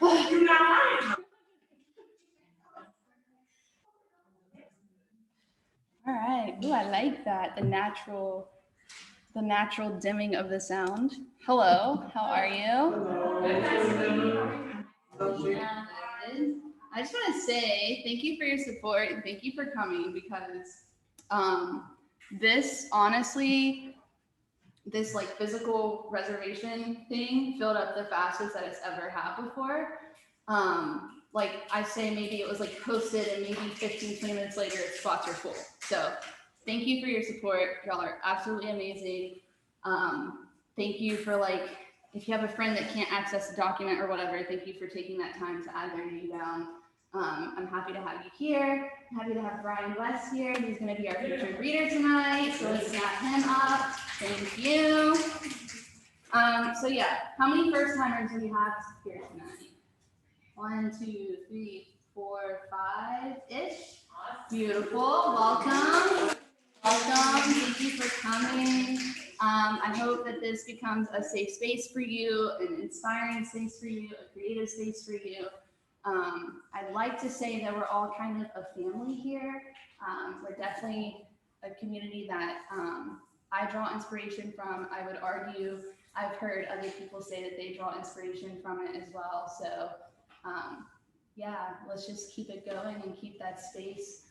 You're not lying. All right. Ooh, I like that. The natural dimming of the sound. Hello, how are you? Good. I just want to say thank you for your support and thank you for coming because this honestly, this like physical reservation thing filled up the fastest that it's ever had before. Like I say, maybe it was like posted and maybe 15, 20 minutes later, spots are full. So thank you for your support. Y'all are absolutely amazing. Thank you for like, if you have a friend that can't access a document or whatever, thank you for taking that time to add their name down. I'm happy to have you here. I'm happy to have Brian West here. He's going to be our featured reader tonight. So let's snap him up. Thank you. So yeah, how many first timers do we have here tonight? 1, 2, 3, 4, 5-ish. Beautiful. Welcome. Welcome. Thank you for coming. I hope that this becomes a safe space for you, an inspiring space for you, a creative space for you. I'd like to say that we're all kind of a family here. We're definitely a community that I draw inspiration from. I would argue, I've heard other people say that they draw inspiration from it as well. So yeah, let's just keep it going and keep that space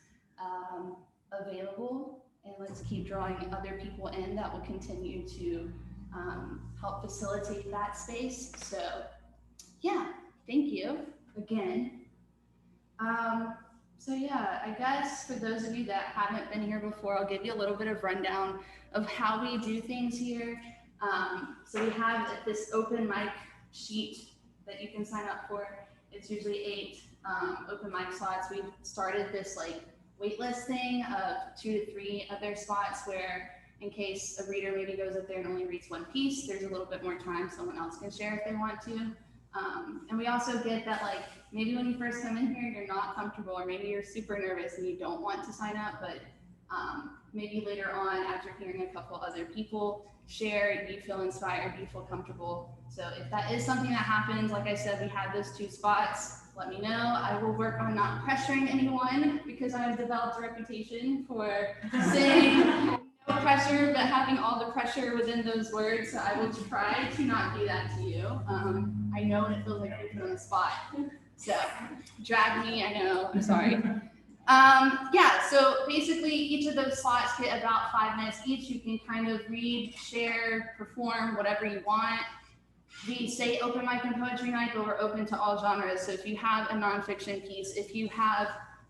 available. And let's keep drawing other people in that will continue to help facilitate that space. So yeah, thank you again. So yeah, I guess for those of you that haven't been here before, I'll give you a little bit of rundown of how we do things here. So we have this open mic sheet that you can sign up for. It's usually 8 open mic slots. We've started this like waitlist thing of 2 to 3 other spots where in case a reader maybe goes up there and only reads one piece, there's a little bit more time someone else can share if they want to. And we also get that like maybe when you first come in here, you're not comfortable, or maybe you're super nervous and you don't want to sign up, but maybe later on after hearing a couple other people share, you feel inspired, you feel comfortable. So if that is something that happens, like I said, we have those 2 spots. Let me know. I will work on not pressuring anyone because I have developed a reputation for saying no pressure, but having all the pressure within those words. So I will try to not do that to you. I know it feels like you're put on the spot. So drag me, I know, I'm sorry. Yeah, so basically each of those slots get about 5 minutes each. You can kind of read, share, perform, whatever you want. We say open mic and poetry night, but we're open to all genres. So if you have a nonfiction piece, if you have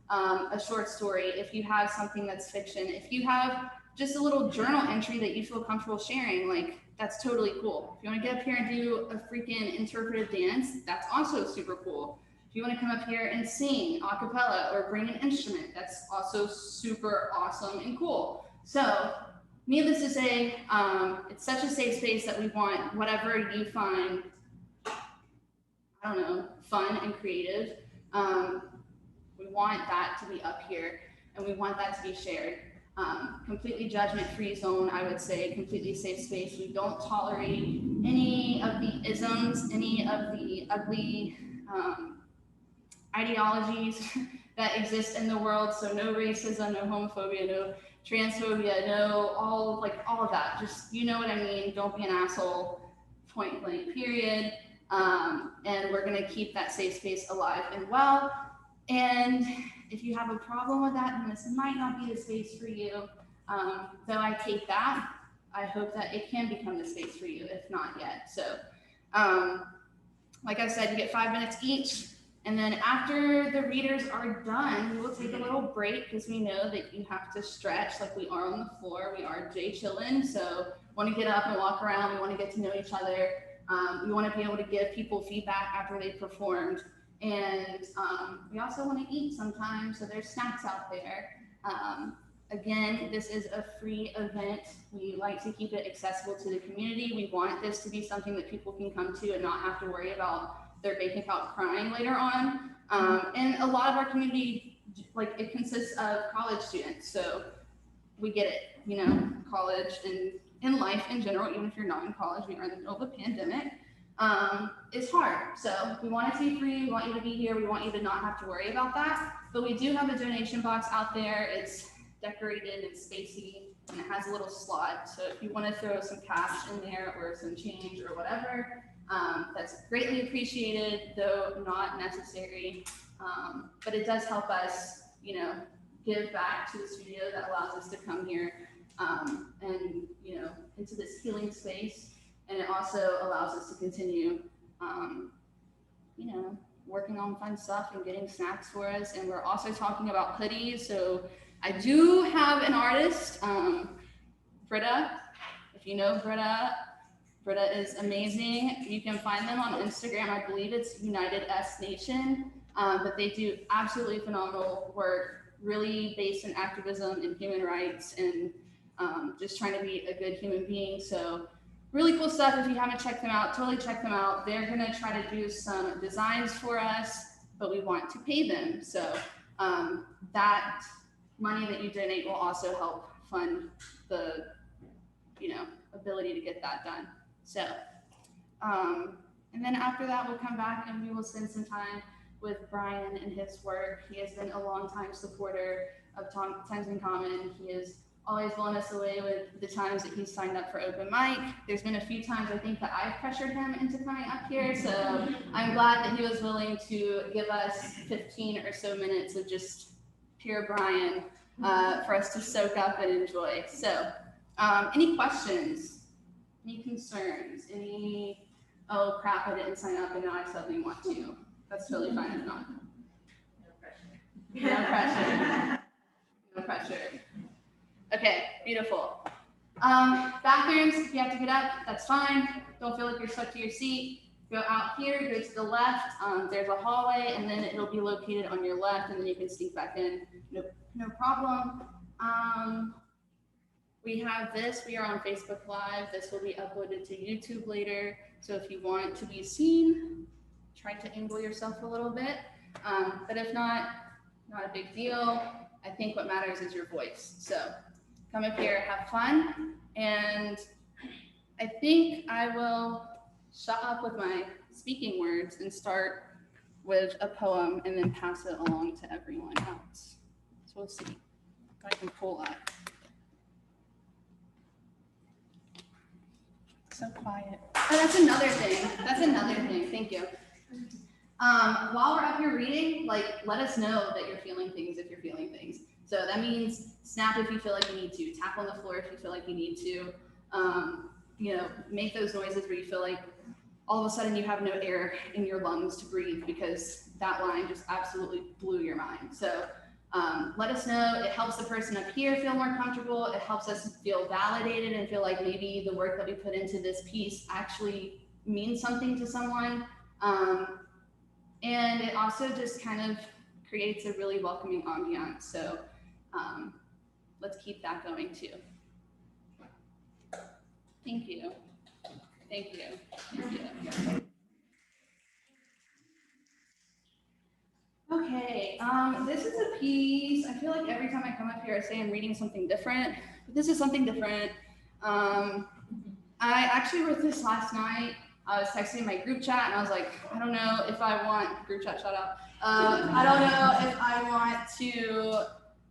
a short story, if you have something that's fiction, if you have just a little journal entry that you feel comfortable sharing, like that's totally cool. If you want to get up here and do a freaking interpretive dance, that's also super cool. If you want to come up here and sing a cappella or bring an instrument, that's also super awesome and cool. So needless to say, it's such a safe space that we want whatever you find, I don't know, fun and creative. We want that to be up here and we want that to be shared. Completely judgment-free zone, I would say, completely safe space. We don't tolerate any of the isms, any of the ugly ideologies that exist in the world. So no racism, no homophobia, no transphobia, no all of that. Just, you know what I mean? Don't be an asshole, point blank, period. And we're gonna keep that safe space alive and well. And if you have a problem with that, then this might not be the space for you. Though I take that, I hope that it can become the space for you, if not yet. So, like I said, you get 5 minutes each. And then after the readers are done, we will take a little break because we know that you have to stretch like we are on the floor. We are Jay chillin', so want to get up and walk around. We want to get to know each other. We want to be able to give people feedback after they've performed. And we also want to eat sometimes, so there's snacks out there. Again, this is a free event. We like to keep it accessible to the community. We want this to be something that people can come to and not have to worry about their bank account crying later on. And a lot of our community, like it consists of college students. So we get it, you know, college and in life in general, even if you're not in college, we are in the middle of a pandemic. is hard. So we want it to be free, we want you to be here, we want you to not have to worry about that. But we do have a donation box out there. It's decorated and spacey, and it has a little slot. So if you want to throw some cash in there or some change or whatever, that's greatly appreciated, though not necessary. But it does help us, you know, give back to the studio that allows us to come here and, you know, into this healing space. And it also allows us to continue, you know, working on fun stuff and getting snacks for us. And we're also talking about hoodies. So I do have an artist, Britta. If you know Britta, Britta is amazing. You can find them on Instagram. I believe it's United S Nation, but they do absolutely phenomenal work, really based in activism and human rights and just trying to be a good human being. So really cool stuff. If you haven't checked them out, totally check them out. They're gonna try to do some designs for us, but we want to pay them. So that money that you donate will also help fund the, you know, ability to get that done. So, and then after that, we'll come back and we will spend some time with Brian and his work. He has been a longtime supporter of Times in Common. He is always blown us away with the times that he's signed up for open mic. There's been a few times I think that I've pressured him into coming up here, so I'm glad that he was willing to give us 15 or so minutes of just pure Brian for us to soak up and enjoy. So any questions, any concerns, any, oh crap, I didn't sign up and now I suddenly want to. That's totally fine if not. No pressure. No pressure. No pressure. Okay, beautiful. Bathrooms, if you have to get up, that's fine. Don't feel like you're stuck to your seat. Go out here, go to the left. There's a hallway, and then it'll be located on your left, and then you can sneak back in. No problem. We have this. We are on Facebook Live. This will be uploaded to YouTube later. So if you want to be seen, try to angle yourself a little bit. But if not a big deal. I think what matters is your voice. So come up here, have fun, and I think I will shut up with my speaking words and start with a poem and then pass it along to everyone else. So we'll see if I can pull up. So quiet. Oh, that's another thing. Thank you. While we're up here reading, like, let us know that you're feeling things if you're feeling things. So that means snap if you feel like you need to, tap on the floor if you feel like you need to, you know, make those noises where you feel like all of a sudden you have no air in your lungs to breathe because that line just absolutely blew your mind. So let us know. It helps the person up here feel more comfortable. It helps us feel validated and feel like maybe the work that we put into this piece actually means something to someone. And it also just kind of creates a really welcoming ambiance. So let's keep that going too. Thank you. Thank you. Thank you. Okay, this is a piece. I feel like every time I come up here, I say I'm reading something different, but this is something different. I actually wrote this last night. I was texting my group chat and I was like, I don't know if I want, group chat shout out. I don't know if I want to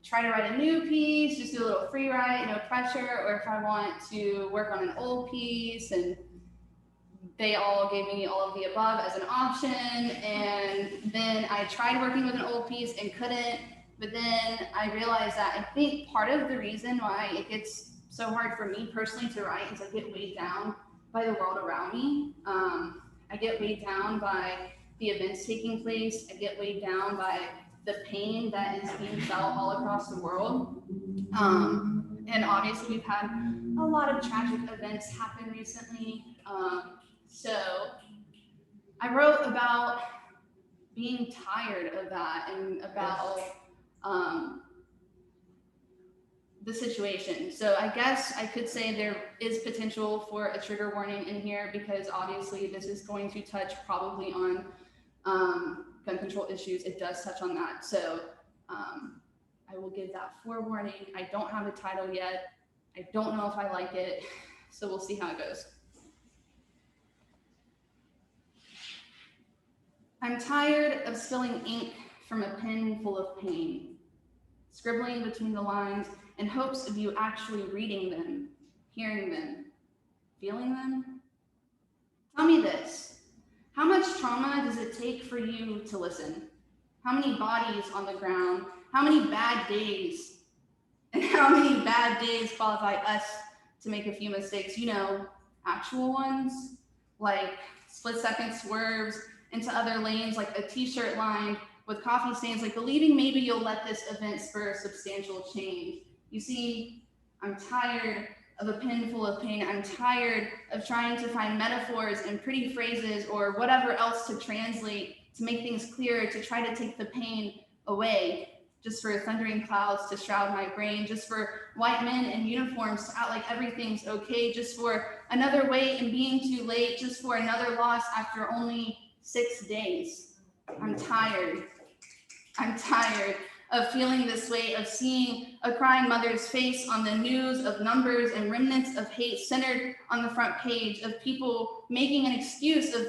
try to write a new piece, just do a little free write, no pressure, or if I want to work on an old piece. And they all gave me all of the above as an option. And then I tried working with an old piece and couldn't, but then I realized that I think part of the reason why it gets so hard for me personally to write is I get weighed down by the world around me. I get weighed down by the events taking place. I get weighed down by the pain that is being felt all across the world. And obviously we've had a lot of tragic events happen recently. So I wrote about being tired of that and about the situation. So I guess I could say there is potential for a trigger warning in here because obviously this is going to touch probably on gun control issues. It does touch on that. So I will give that forewarning. I don't have a title yet. I don't know if I like it. So we'll see how it goes. I'm tired of spilling ink from a pen full of pain, scribbling between the lines in hopes of you actually reading them, hearing them, feeling them. Tell me this, how much trauma does it take for you to listen? How many bodies on the ground? How many bad days? And how many bad days qualify us to make a few mistakes? You know, actual ones, like split-second swerves into other lanes, like a t-shirt lined with coffee stains, like believing maybe you'll let this event spur substantial change. You see, I'm tired of a pen full of pain. I'm tired of trying to find metaphors and pretty phrases or whatever else to translate to make things clearer, to try to take the pain away, just for thundering clouds to shroud my brain, just for white men in uniforms to act like everything's okay, just for another wait and being too late, just for another loss after only 6 days. I'm tired. I'm tired of feeling this way, of seeing a crying mother's face on the news, of numbers and remnants of hate centered on the front page, of people making an excuse, of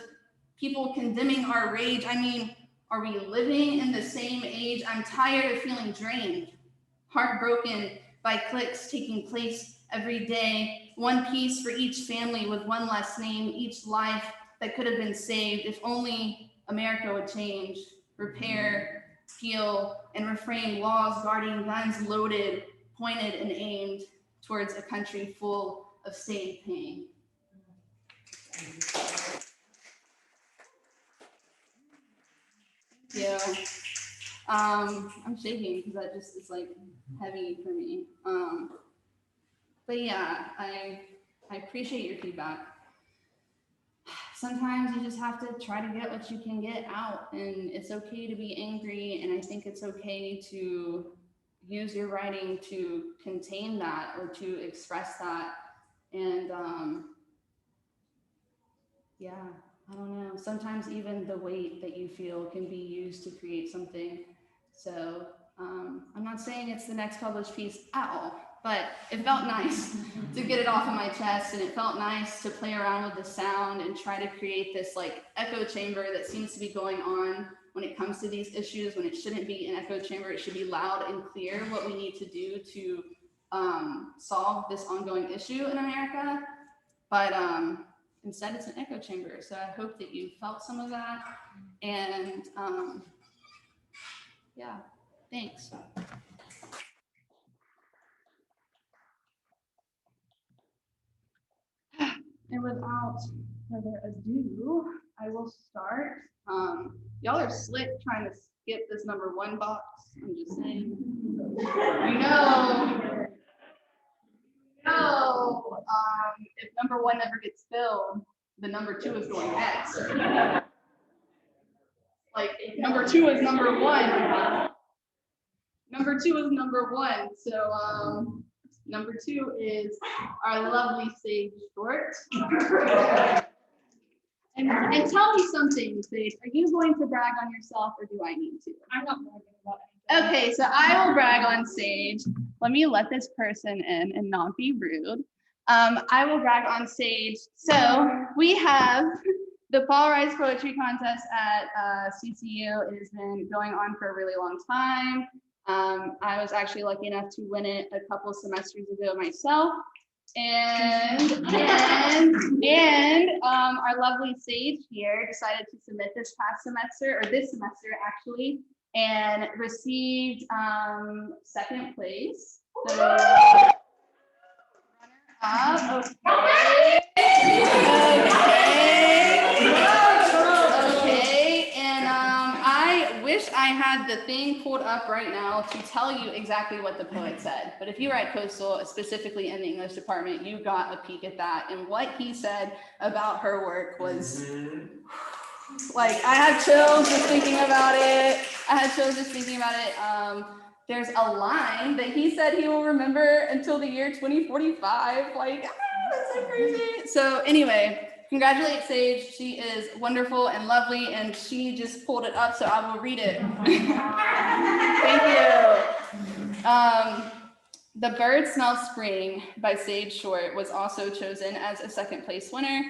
people condemning our rage. I mean, are we living in the same age? I'm tired of feeling drained, heartbroken by clicks taking place every day, one piece for each family with one less name, each life that could have been saved if only America would change, repair, heal, and reframe laws guarding guns loaded, pointed, and aimed towards a country full of stained pain. Yeah. I'm shaking because that just is like heavy for me. But yeah, I appreciate your feedback. Sometimes you just have to try to get what you can get out, and it's okay to be angry, and I think it's okay to use your writing to contain that or to express that. And yeah, I don't know. Sometimes even the weight that you feel can be used to create something. So I'm not saying it's the next published piece at all, but it felt nice to get it off of my chest, and it felt nice to play around with the sound and try to create this like echo chamber that seems to be going on when it comes to these issues, when it shouldn't be an echo chamber. It should be loud and clear what we need to do to solve this ongoing issue in America. But instead it's an echo chamber. So I hope that you felt some of that. And yeah, thanks. And without further ado, I will start. Y'all are slick trying to skip this number 1 box. I'm just saying. If number 1 never gets filled, the number 2 is going next. Like number 2 is number 1. Number 2 is number 1. So number 2 is our lovely Sage Short. And tell me something, Sage. Are you going to brag on yourself, or do I need to? I'm not bragging about anything. Okay, so I will brag on Sage. Let me let this person in and not be rude. I will brag on Sage. So we have the Fall Rise Poetry Contest at CCU. It has been going on for a really long time. I was actually lucky enough to win it a couple semesters ago myself. And our lovely Sage here decided to submit this past semester, or this semester actually, and received 2nd place. So runner up. Okay. And I wish I had the thing pulled up right now to tell you exactly what the poet said. But if you were at Coastal, specifically in the English department, you got a peek at that. And what he said about her work was like, I had chills just thinking about it. There's a line that he said he will remember until the year 2045. Like, that's so crazy. So anyway, congratulate Sage. She is wonderful and lovely, and she just pulled it up, so I will read it. Thank you. The Bird Smells Spring by Sage Short was also chosen as a 2nd place winner.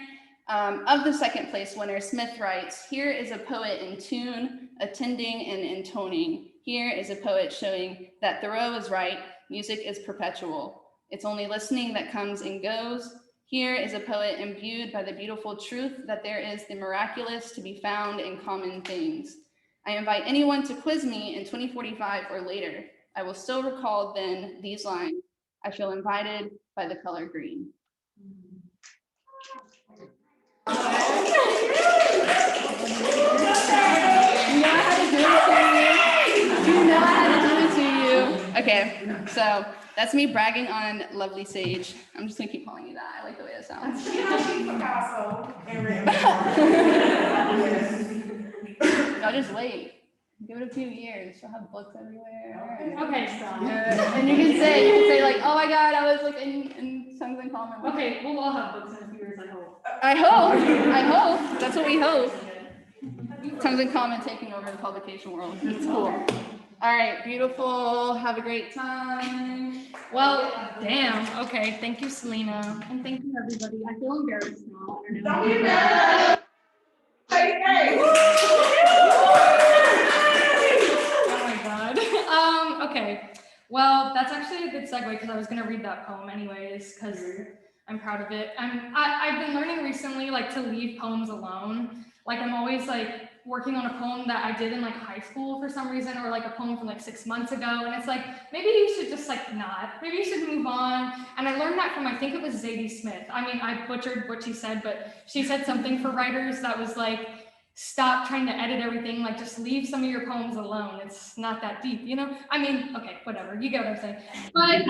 Of the second place winner, Smith writes, "Here is a poet in tune, attending and intoning. Here is a poet showing that Thoreau is right, music is perpetual. It's only listening that comes and goes. Here is a poet imbued by the beautiful truth that there is the miraculous to be found in common things. I invite anyone to quiz me in 2045 or later. I will still recall then these lines. I feel invited by the color green." You know how to do it to you. You know how to do it to you. Okay, so that's me bragging on lovely Sage. I'm just gonna keep calling you that. I like the way it sounds. I'll just wait. Give it a few years. She'll have books everywhere. Okay, stop. And you can say like, "Oh my God, I was like in Tongues in Common." Okay, we'll all have books in a few years, I hope. I hope. That's what we hope. Tongues in Common taking over the publication world. It's cool. All right, beautiful. Have a great time. Well, damn. Okay, thank you, Selena. And thank you, everybody. I feel embarrassed now. Don't be mad. Hey. Oh my God. Okay. Well, that's actually a good segue because I was gonna read that poem anyways because I'm proud of it. I've been learning recently like to leave poems alone. Like I'm always like working on a poem that I did in like high school for some reason, or like a poem from like 6 months ago, and it's like maybe you should just like not. Maybe you should move on. And I learned that from I think it was Zadie Smith. I mean, I butchered what she said, but she said something for writers that was like, stop trying to edit everything, like just leave some of your poems alone. It's not that deep, you know? I mean, okay, whatever, you get what I'm saying. But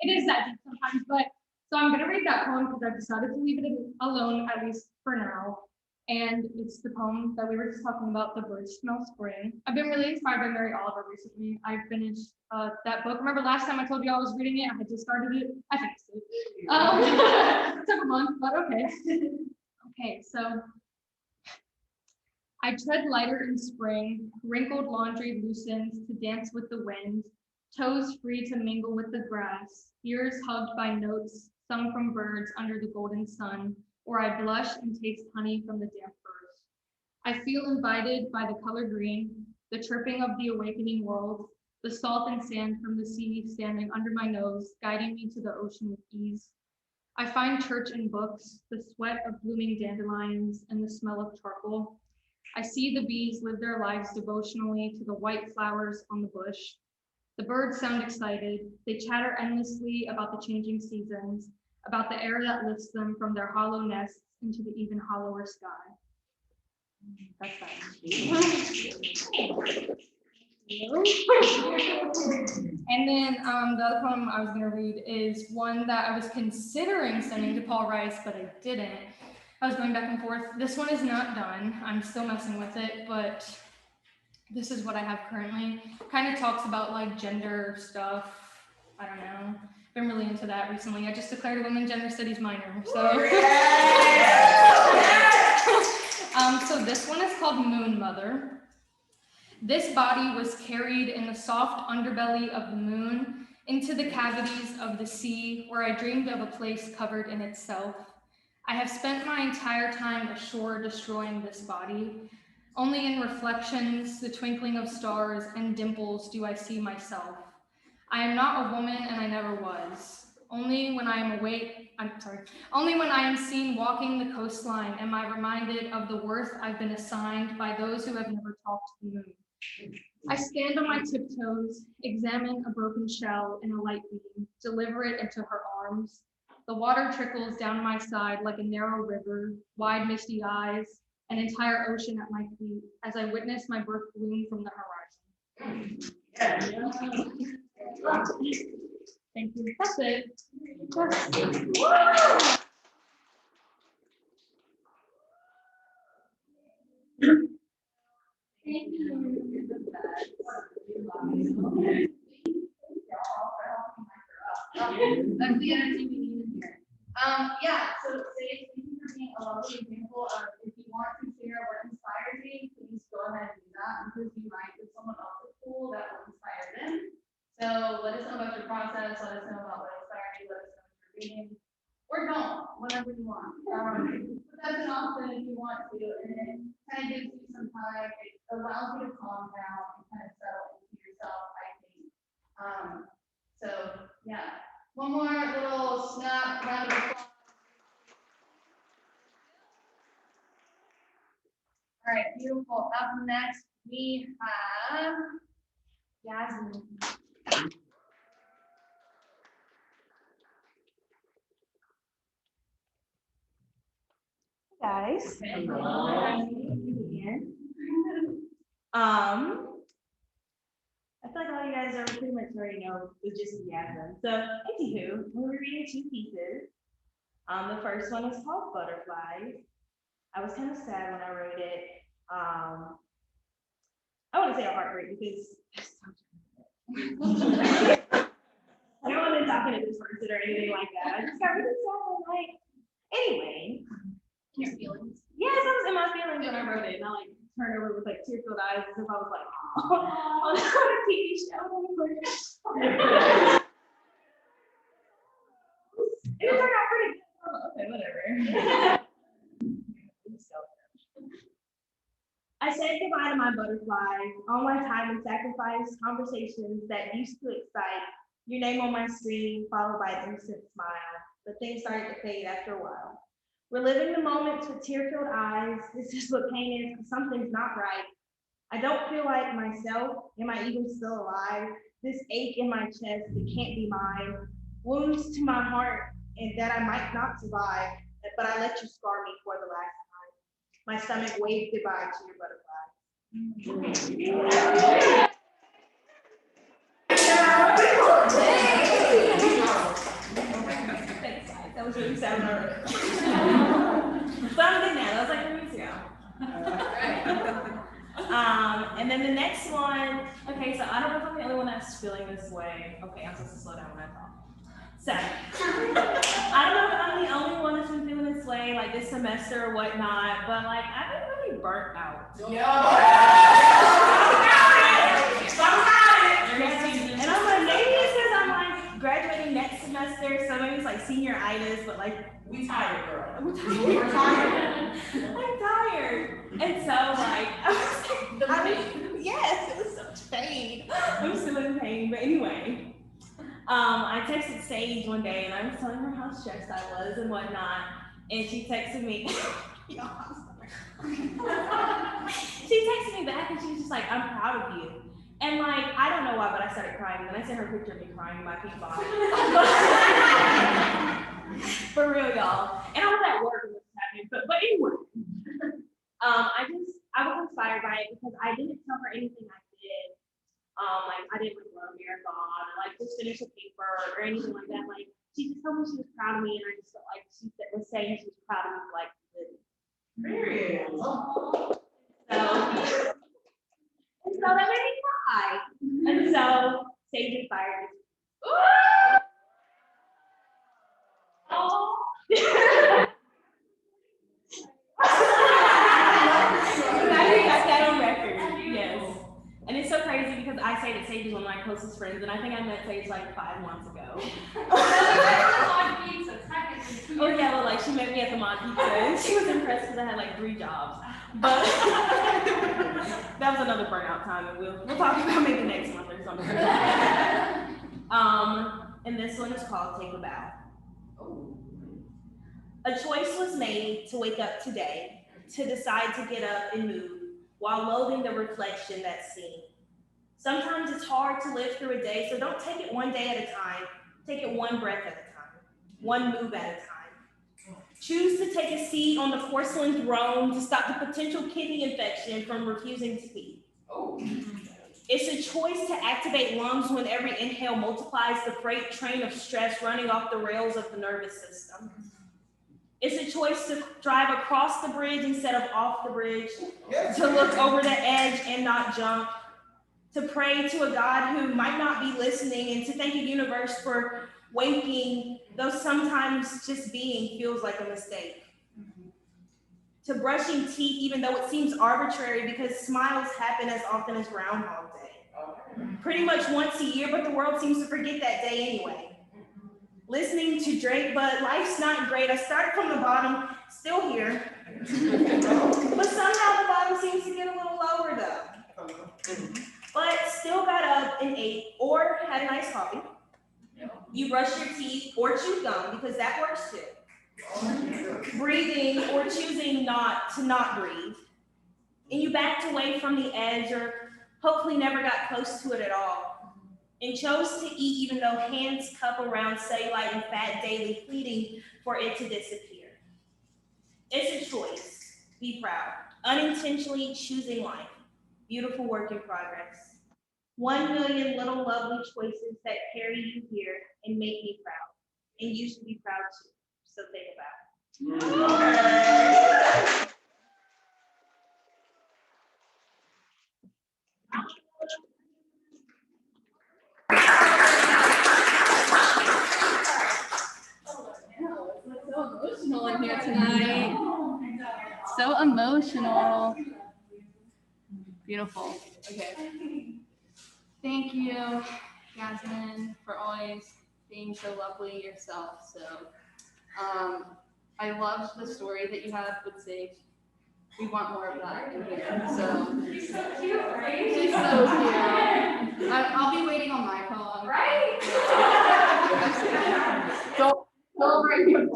it is that deep sometimes, but so I'm gonna read that poem because I've decided to leave it alone, at least for now. And it's the poem that we were just talking about, The Birds Smell Spring. I've been really inspired by Mary Oliver recently. I finished that book. Remember last time I told you I was reading it? I had just started it. I finished it. It took a month, but okay. Okay, so I tread lighter in spring, wrinkled laundry loosens to dance with the wind, toes free to mingle with the grass, ears hugged by notes sung from birds under the golden sun, where I blush and taste honey from the damp furs. I feel invited by the color green, the chirping of the awakening world, the salt and sand from the sea standing under my nose, guiding me to the ocean with ease. I find church in books, the sweat of blooming dandelions, and the smell of charcoal. I see the bees live their lives devotionally to the white flowers on the bush. The birds sound excited. They chatter endlessly about the changing seasons, about the air that lifts them from their hollow nests into the even hollower sky. That's that. And then the other poem I was going to read is one that I was considering sending to Paul Rice, but I didn't. I was going back and forth. This one is not done. I'm still messing with it, but this is what I have currently. Kind of talks about like gender stuff. I don't know. Been really into that recently. I just declared a women gender studies minor. So, so this one is called Moon Mother. This body was carried in the soft underbelly of the moon into the cavities of the sea, where I dreamed of a place covered in itself. I have spent my entire time ashore destroying this body. Only in reflections, the twinkling of stars, and dimples do I see myself. I am not a woman, and I never was. Only when I am seen walking the coastline am I reminded of the worth I've been assigned by those who have never talked to the moon. I stand on my tiptoes, examine a broken shell in a light beam, deliver it into her arms. The water trickles down my side like a narrow river, wide misty eyes, an entire ocean at my feet as I witness my birth bloom from the horizon. Thank you. That's it. Thank you. That's the energy we need in here. Yeah, so Sage, thank you for being a lovely example of if you want to share what inspired you, please go ahead and do that because you might with someone else's school that will inspire them. So let us know about your process, let us know about what inspired you, let us know what you're reading, or don't, whatever you want. One more little snap round of applause. All right, beautiful. Up next, we have Jasmine. Guys. I feel like all you guys are pretty much already know the gist of Yasmin. So, anywho, we're reading two pieces. The first one is called Butterflies. I was kind of sad when I wrote it. I want to say a heartbreak because I don't want to talk to this person or anything like that. I just got really sad. Like, anyway. Your feelings. Yes, I was in my feelings when I wrote it, and I like turned over with like tear-filled eyes as if I was like, oh, on a TV show. It turned out pretty good. Oh, okay, whatever. I said goodbye to my butterflies, all my time and sacrifice, conversations that used to excite, your name on my screen, followed by an instant smile. But things started to fade after a while. Reliving the moments with tear-filled eyes, this is what pain is, because something's not right. I don't feel like myself. Am I even still alive? This ache in my chest, it can't be mine. Wounds to my heart, and that I might not survive, but I let you scar me for the last time. My stomach waved goodbye to your butterfly. Thanks, guys. That was really sad when I wrote it. But I'm good now. That was like 3 weeks ago. And then the next one, okay, so I don't know if I'm the only one that's feeling this way. Okay, I'm supposed to slow down when I talk. So, I don't know if I'm the only one that's been feeling this way, like this semester or whatnot, but like, I've been really burnt out. And I'm like, maybe it's because I'm like graduating next semester, so maybe it's like senioritis, but like, We tired, girl. We're tired. I'm tired. And so like, yes, it was such pain. I'm still in pain, but anyway. I texted Sage one day and I was telling her how stressed I was and whatnot. And she texted me. She texted me back and she was just like, I'm proud of you. And like, I don't know why, but I started crying. And I sent her a picture of me crying in my pink bonnet. For real, y'all. And I was at work when this was happening. But anyway, I was inspired by it because I didn't tell her anything I did. Like I didn't like run a marathon or like just finish a paper or anything like that. Like she just told me she was proud of me, and I just felt like she was saying she was proud of me for like living. Period. So that made me cry. And so Sage inspired me. Oh. I got that on record. Yes. And it's so crazy because I say that Sage is one of my closest friends, and I think I met Sage like 5 months ago. Oh yeah, well like she met me at the Mod Pizza, and she was impressed because I had like 3 jobs. But that was another burnout time, and we'll talk about maybe next month or something. And this one is called Take a Bow. A choice was made to wake up today, to decide to get up and move, while loathing the reflection that's seen. Sometimes it's hard to live through a day, so don't take it one day at a time. Take it one breath at a time, one move at a time. Choose to take a seat on the porcelain throne to stop the potential kidney infection from refusing to pee. It's a choice to activate lungs when every inhale multiplies the freight train of stress running off the rails of the nervous system. It's a choice to drive across the bridge instead of off the bridge, to look over the edge and not jump, to pray to a God who might not be listening, and to thank a universe for waking, though sometimes just being feels like a mistake. To brushing teeth even though it seems arbitrary because smiles happen as often as Groundhog Day. Pretty much once a year, but the world seems to forget that day anyway. Listening to Drake, but life's not great. I start from the bottom, still here. But somehow the bottom seems to get a little lower though. But still got up and ate or had a nice coffee. You brush your teeth or chew gum because that works too. Breathing or choosing not to not breathe. And you backed away from the edge or hopefully never got close to it at all. And chose to eat even though hands cup around cellulite and fat daily, pleading for it to disappear. It's a choice. Be proud. Unintentionally choosing life. Beautiful work in progress. 1,000,000 little lovely choices that carry you here and make me proud. And you should be proud too. So think about it. So emotional in here tonight. So emotional. Beautiful. Okay. Thank you, Jasmine, for always being so lovely yourself. So, I loved the story that you had with Sage. We want more of that in here. So She's so cute, right? she's so cute. I'll be waiting on my poem. Right? Don't right here.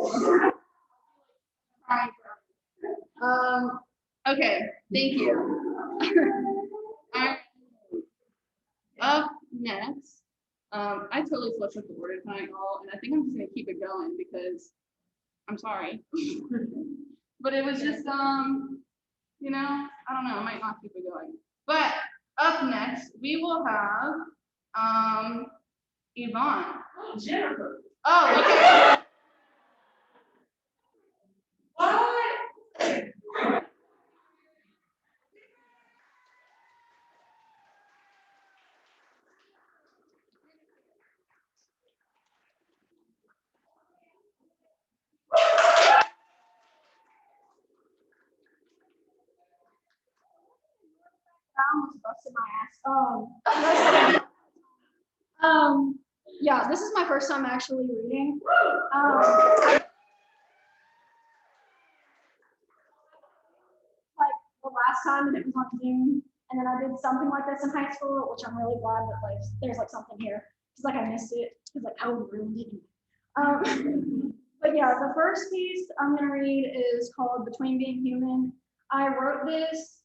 Okay, thank you. Alright. Up next, I totally switched up the order tonight, y'all, and I think I'm just gonna keep it going because I'm sorry. But it was just, you know, I don't know, I might not keep it going. But up next, we will have Yvonne. Jennifer. Oh, okay. What? Busted my ass. Yeah, this is my first time actually reading. Like the last time, and it was on Zoom, and then I did something like this in high school, which I'm really glad that like there's like something here because like I missed it because like I would ruined it. But yeah, the first piece I'm gonna read is called "Between Being Human." I wrote this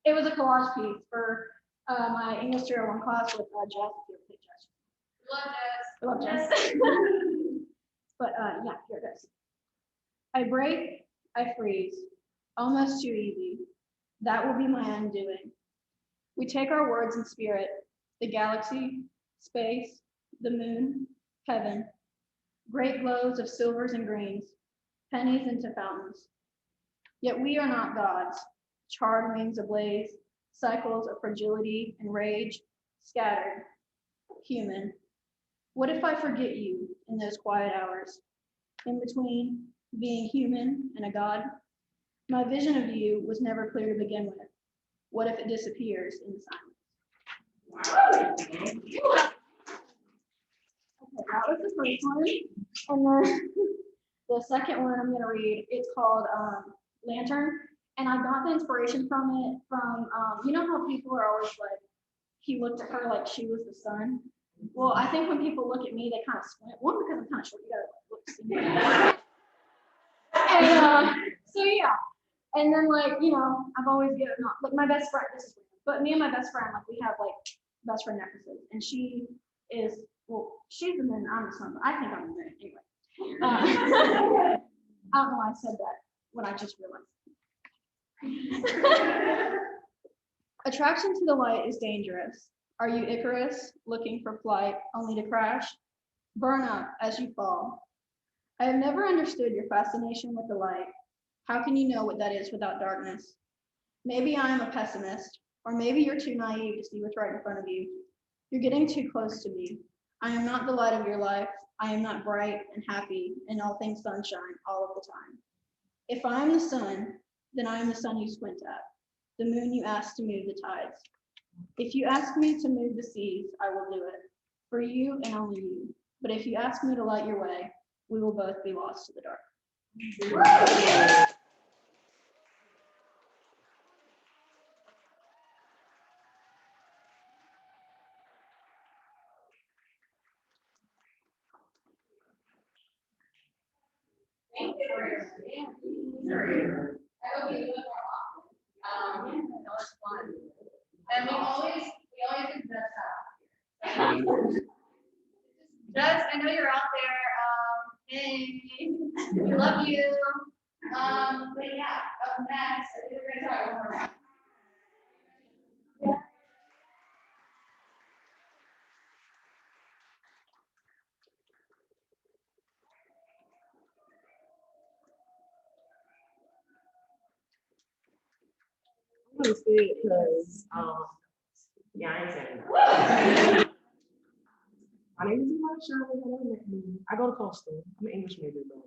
it was a collage piece for my English 301 class with Jess. Love I love Jess. But yeah, here it goes. I break, I freeze, almost too easy. That will be my undoing. We take our words in spirit, the galaxy, space, the moon, heaven, great glows of silvers and greens, pennies into fountains. Yet we are not gods, charred wings ablaze, cycles of fragility and rage, scattered, human. What if I forget you in those quiet hours, in between being human and a god? My vision of you was never clear to begin with. What if it disappears in the silence? Okay, that was the first one. And then the second one I'm going to read, it's called Lantern. And I got the inspiration from it from, you know how people are always like, he looked at her like she was the sun. Well, I think when people look at me, they kind of squint. One, because I'm kind of short, you gotta look. And so yeah. And then like, you know, I've always given like my best friend, this is weird, but me and my best friend, like we have like best friend necklaces. And she is, well, she's the moon, I'm the sun, but I think I'm the moon anyway. I don't know why I said that when I just realized. Attraction to the light is dangerous. Are you Icarus, looking for flight, only to crash? Burn up as you fall. I have never understood your fascination with the light. How can you know what that is without darkness? Maybe I am a pessimist, or maybe you're too naive to see what's right in front of you. You're getting too close to me. I am not the light of your life. I am not bright and happy and all things sunshine all of the time. If I am the sun, then I am the sun you squint at, the moon you ask to move the tides. If you ask me to move the seas, I will do it, for you and only you. But if you ask me to light your way, we will both be lost to the dark. I hope you do it more often. You know, it's fun. And we always do dress up. Judge, I know you're out there. Hey, we love you. But yeah, up next, we're gonna try one more round. I'm gonna say it because, yeah, I ain't saying that. My name is Elijah. I go to Coastal. I'm an English major, but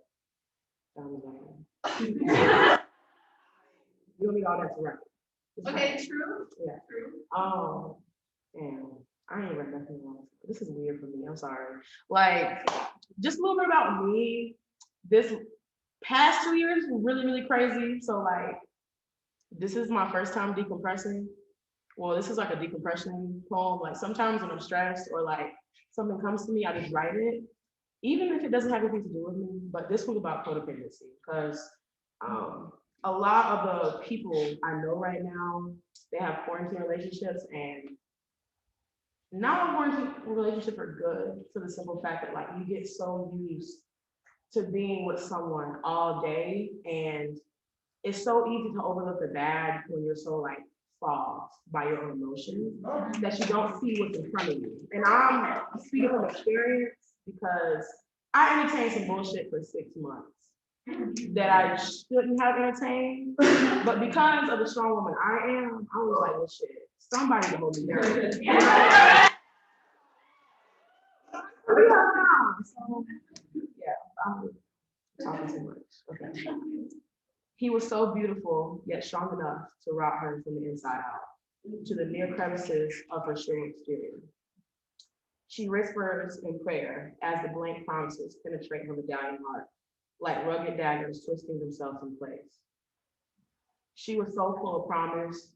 you don't need all that to write. Okay, true. Yeah. True. Oh, damn. I ain't read nothing else. This is weird for me. I'm sorry. Like, just a little bit about me. This past 2 years were really, really crazy. So, like, this is my first time decompressing. Well, this is like a decompression poem. Like, sometimes when I'm stressed or like something comes to me, I just write it, even if it doesn't have anything to do with me. But this was about codependency because a lot of the people I know right now, they have quarantine relationships, and not all quarantine relationships are good for the simple fact that like you get so used to being with someone all day, and it's so easy to overlook the bad when you're so like fogged by your own emotions that you don't see what's in front of you. And I'm speaking from experience because I entertained some bullshit for 6 months that I shouldn't have entertained, but because of the strong woman I am, I was like, well, shit, somebody to hold me down. So, yeah, I'm talking too much. Okay. He was so beautiful, yet strong enough to rot her from the inside out, to the near crevices of her shrill exterior. She whispers in prayer as the blank promises penetrate her medallion heart, like rugged daggers twisting themselves in place. She was so full of promise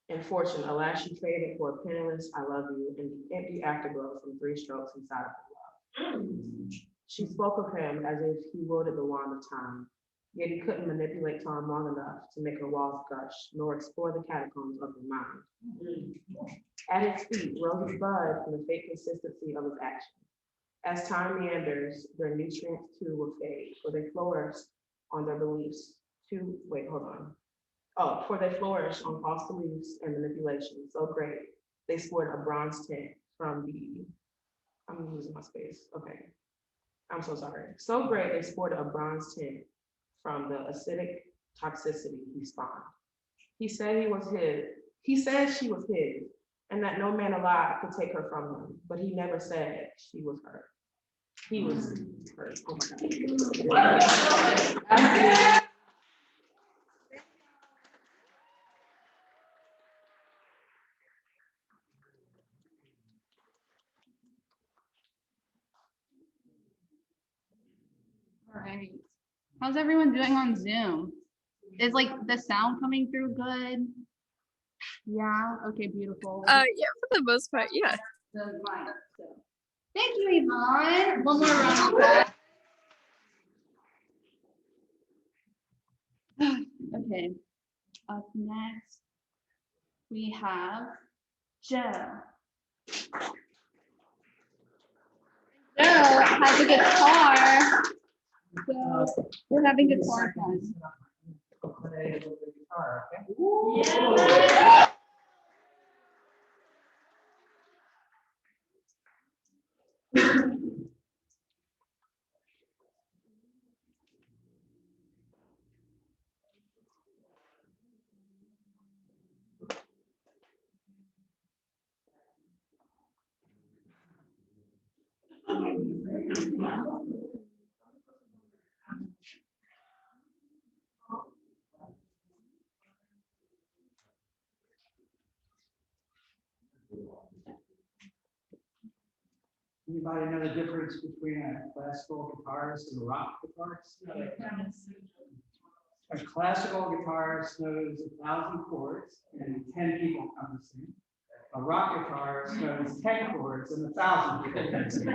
and fortune. Alas, she traded for a penniless "I love you" and the empty afterglow from 3 strokes inside of her love. She spoke of him as if he wielded the wand of time, yet he couldn't manipulate time long enough to make her walls gush, nor explore the catacombs of her mind. At his feet rose a bud from the fake consistency of his action. As time meanders, their nutrients too will fade, for they flourish on their beliefs. For they flourish on false beliefs and manipulation so great they sport a bronze tint from the. I'm losing my space. Okay, I'm so sorry. So great they sport a bronze tint from the acidic toxicity he spawned. He said he was his. He said she was his, and that no man alive could take her from him. But he never said she was her. He was hurt. Oh my God. All right. How's everyone doing on Zoom? Is like the sound coming through good? Yeah. Okay. Beautiful. Yeah, for the most part, yeah. The mic, so. Thank you, Yvonne. One more round of applause. Okay. Up next, we have Joe. Joe has a guitar. So we're having guitar fun. Yeah. Anybody know the difference between a classical guitarist and a rock guitarist? A classical guitarist knows 1,000 chords and 10 people come to sing. A rock guitarist knows 10 chords and 1,000 people come to sing.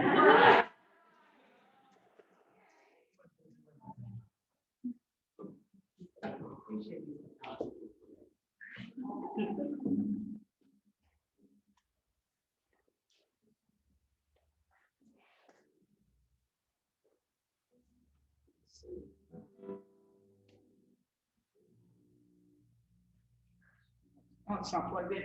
Oh, it's not plugged in.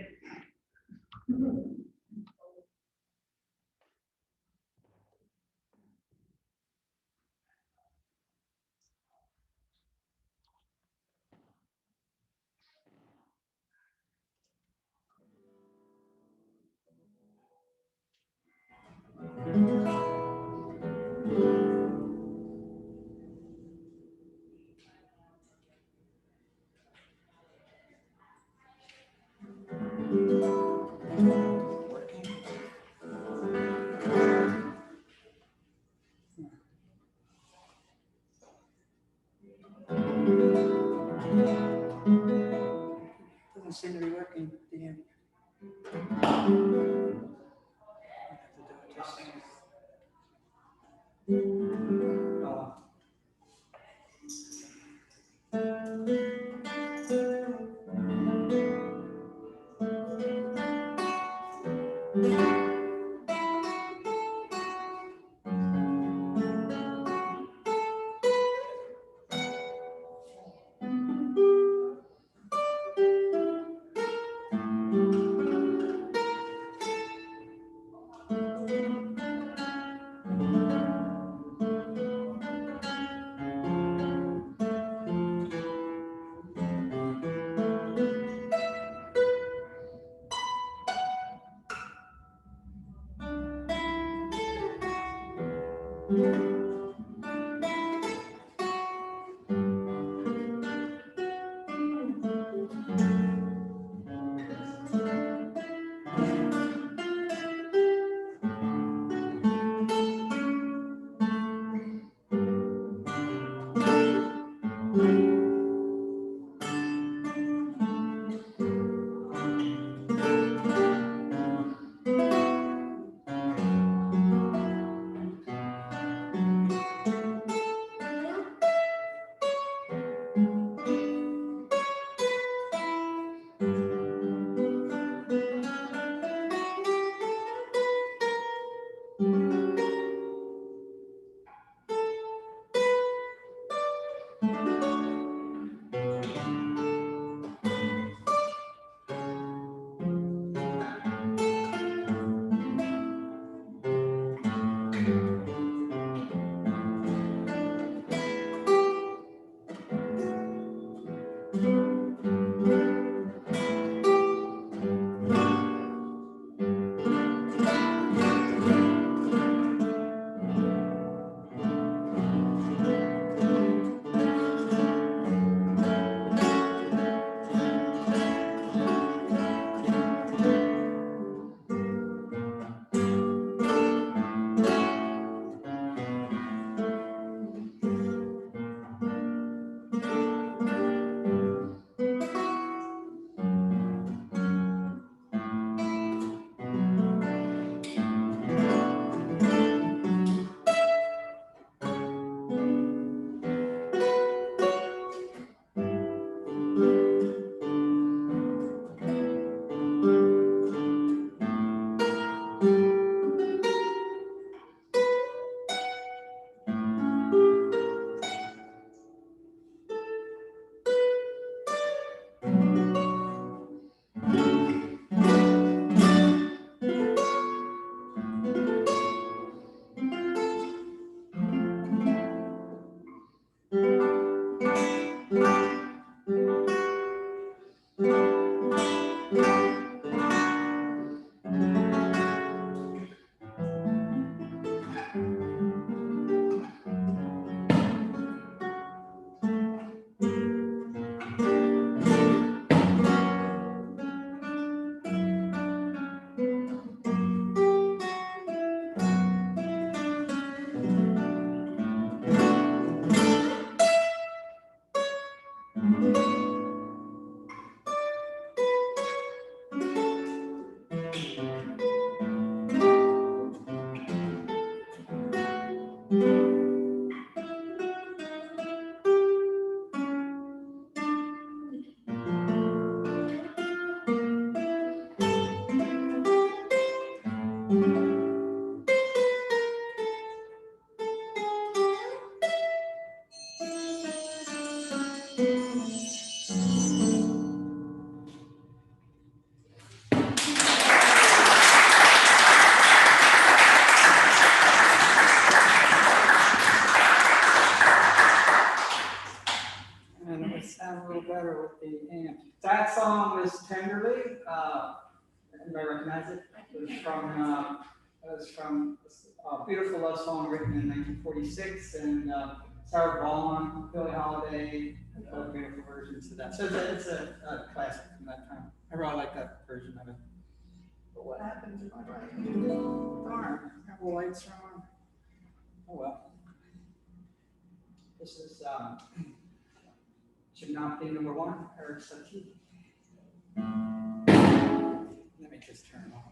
Doesn't seem to be working. Damn. Oh. recognize it. It was from a beautiful love song written in 1946, and Sarah Vaughan, Billie Holiday, both beautiful versions of that. So it's a classic from that time. I really like that version of it. But what happened to my brain? Darn, the lights are on. Oh well. This is should not be number one, Eric Satie. Let me just turn it off.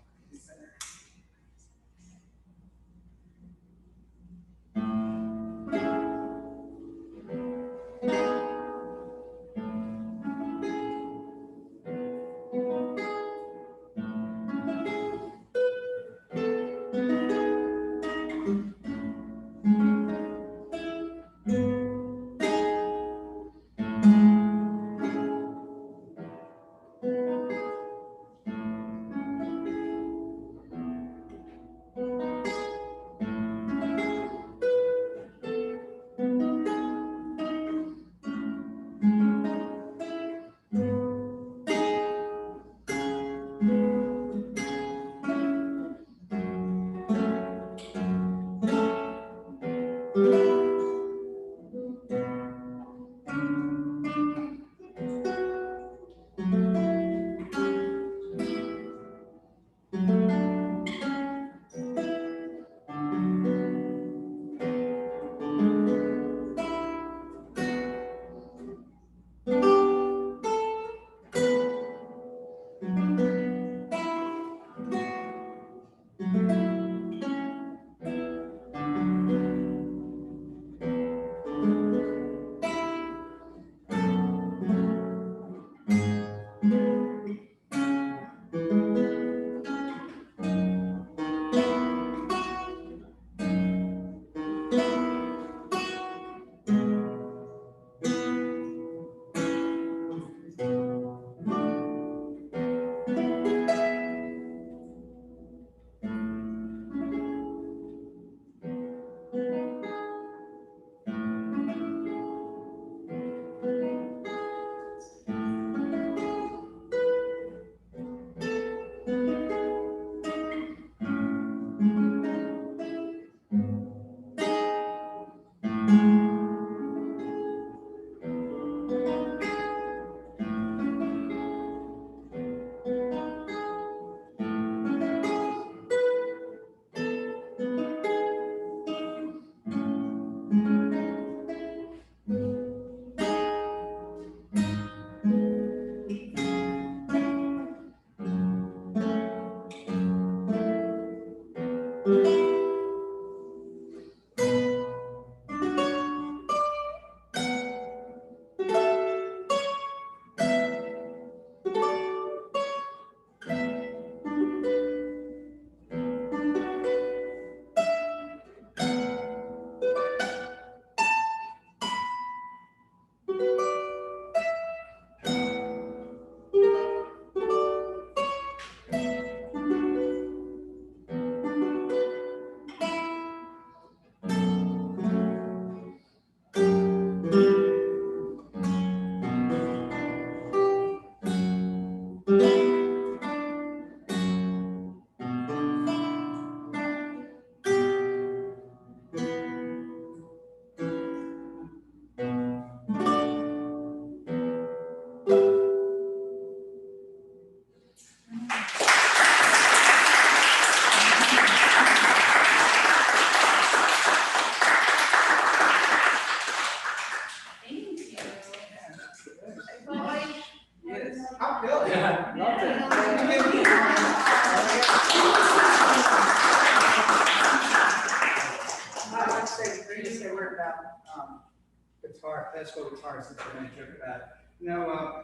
Classical guitar, since we're going to joke about it. You know,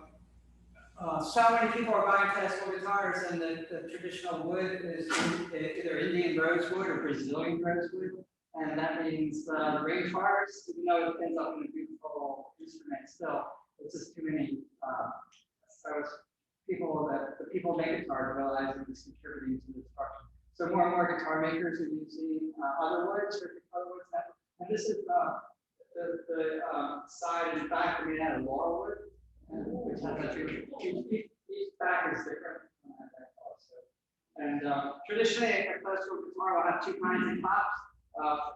so many people are buying classical guitars, and the traditional wood is either Indian rosewood or Brazilian rosewood, and that means the range bars, even though it ends up in a beautiful instrument, still it's just too many. So it's the people make guitars realizing it's contributing to the destruction. So more and more guitar makers are using other woods and this is the side and back we had a laurel wood, which has a each back is different. And traditionally, a classical guitar will have two kinds of tops.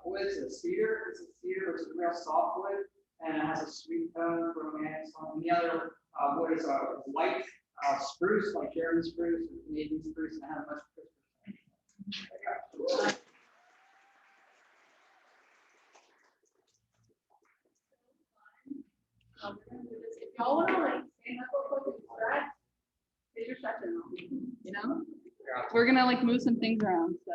Wood is a cedar. It's a cedar, which is a real soft wood, and it has a sweet tone for romance. And the other wood is a white spruce, like German spruce or Canadian spruce, and it has a much crisper. If y'all wanna like stand up real quick and stretch, get your stretching on, you know? We're gonna like move some things around, so.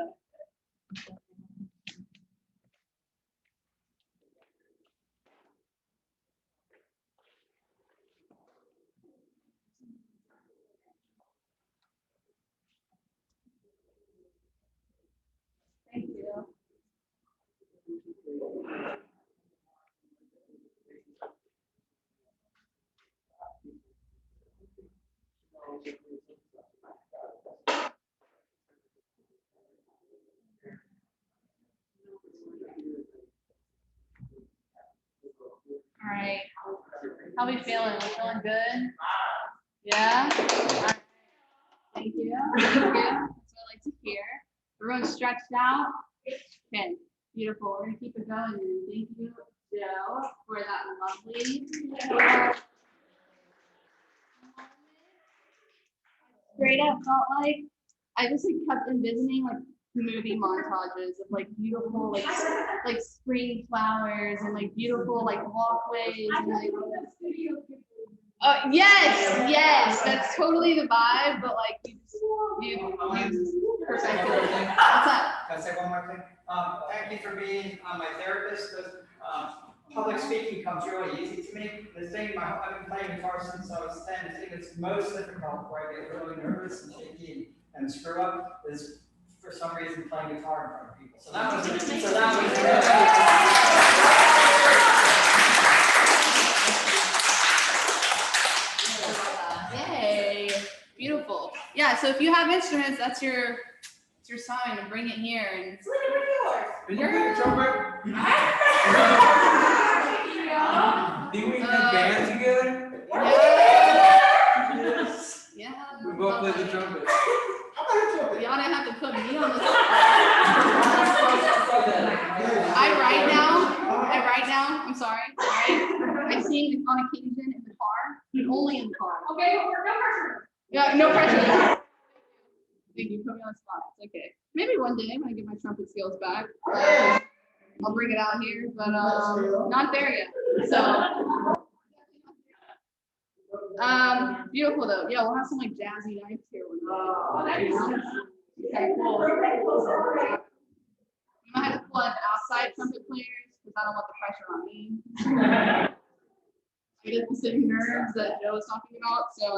Thank you. All right. How we feeling? We feeling good? Yeah? All right. Thank you. Thank you. That's what I like to hear. Everyone's stretched out. Okay. Beautiful. We're gonna keep it going. Thank you, Joe, for that lovely. Straight up felt like I just like kept envisioning like movie montages of like beautiful like spring flowers and like beautiful like walkways and like yes, that's totally the vibe, but like you perfected it. What's up? Can I say one more thing? Thank you for being my therapist. Public speaking comes really easy to me. The thing, I've been playing guitar since I was 10. The thing that's most difficult, where I get really nervous and shaky and screw up, is for some reason playing guitar in front of people. So that was Yay! Beautiful. Yeah. So if you have instruments, that's your sign, and bring it here. And Did you play the trumpet? Did we do band together? Yeah. We both played the trumpet. Y'all didn't have to put me on the spot. I write now. I'm sorry. I sing on occasion in the car, but only in the car. Okay, no pressure. Yeah, no pressure. Thank you. Put me on the spot. It's okay. Maybe one day when I get my trumpet skills back, I'll bring it out here, but not there yet. So, beautiful though. Yeah, we'll have some like jazzy nights here. Okay, cool. You might have to pull in outside trumpet players because I don't want the pressure on me. I get the same nerves that Joe was talking about. So,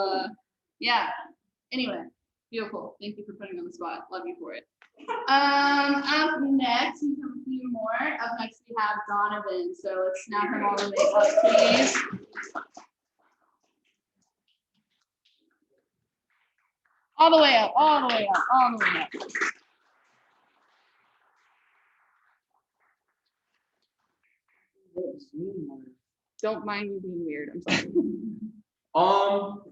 yeah. Anyway, beautiful. Thank you for putting me on the spot. Love you for it. Up next, we have a few more. Up next, we have Donovan. So let's snap him all the way up, please. All the way up, all the way up, all the way up. Don't mind me being weird. I'm sorry.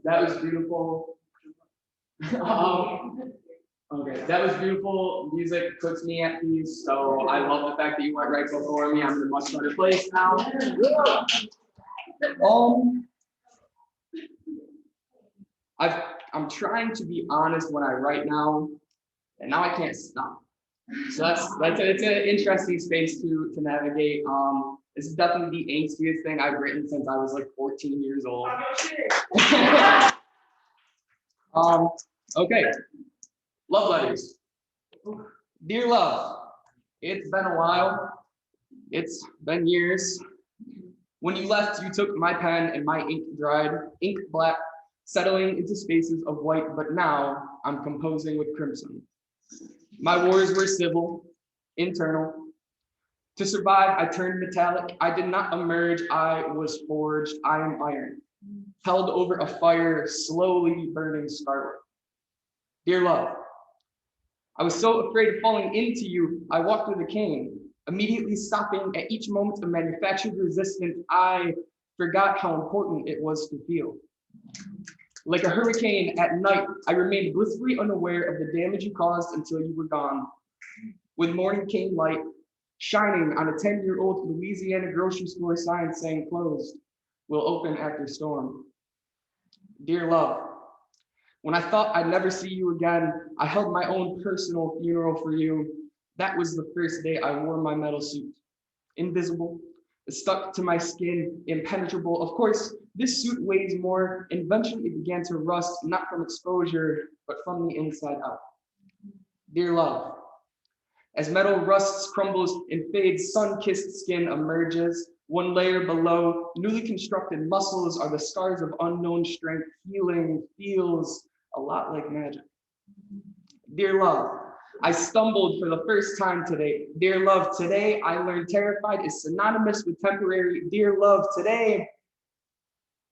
That was beautiful. Okay, that was beautiful. Music puts me at peace. So I love the fact that you went right before me. I'm in a much better place now. I'm trying to be honest when I write now, and now I can't stop. So it's an interesting space to navigate. This is definitely the angstiest thing I've written since I was like 14 years old. Okay. Love letters. Dear love, it's been a while. It's been years. When you left, you took my pen and my ink dried, ink black, settling into spaces of white, but now I'm composing with crimson. My wars were civil, internal. To survive, I turned metallic. I did not emerge, I was forged. I am iron, held over a fire, slowly burning scarlet. Dear love, I was so afraid of falling into you, I walked with a cane, immediately stopping at each moment of manufactured resistance. I forgot how important it was to feel. Like a hurricane at night, I remained blissfully unaware of the damage you caused until you were gone. With morning came light, shining on a 10-year-old Louisiana grocery store sign saying closed, will open after storm. Dear love, when I thought I'd never see you again, I held my own personal funeral for you. That was the first day I wore my metal suit. Invisible, stuck to my skin, impenetrable. Of course, this suit weighs more, and eventually it began to rust, not from exposure, but from the inside out. Dear love, as metal rusts, crumbles, and fades, sun-kissed skin emerges. One layer below, newly constructed muscles are the scars of unknown strength. Healing feels a lot like magic. Dear love, I stumbled for the first time today. Dear love, today I learned terrified is synonymous with temporary. Dear love, today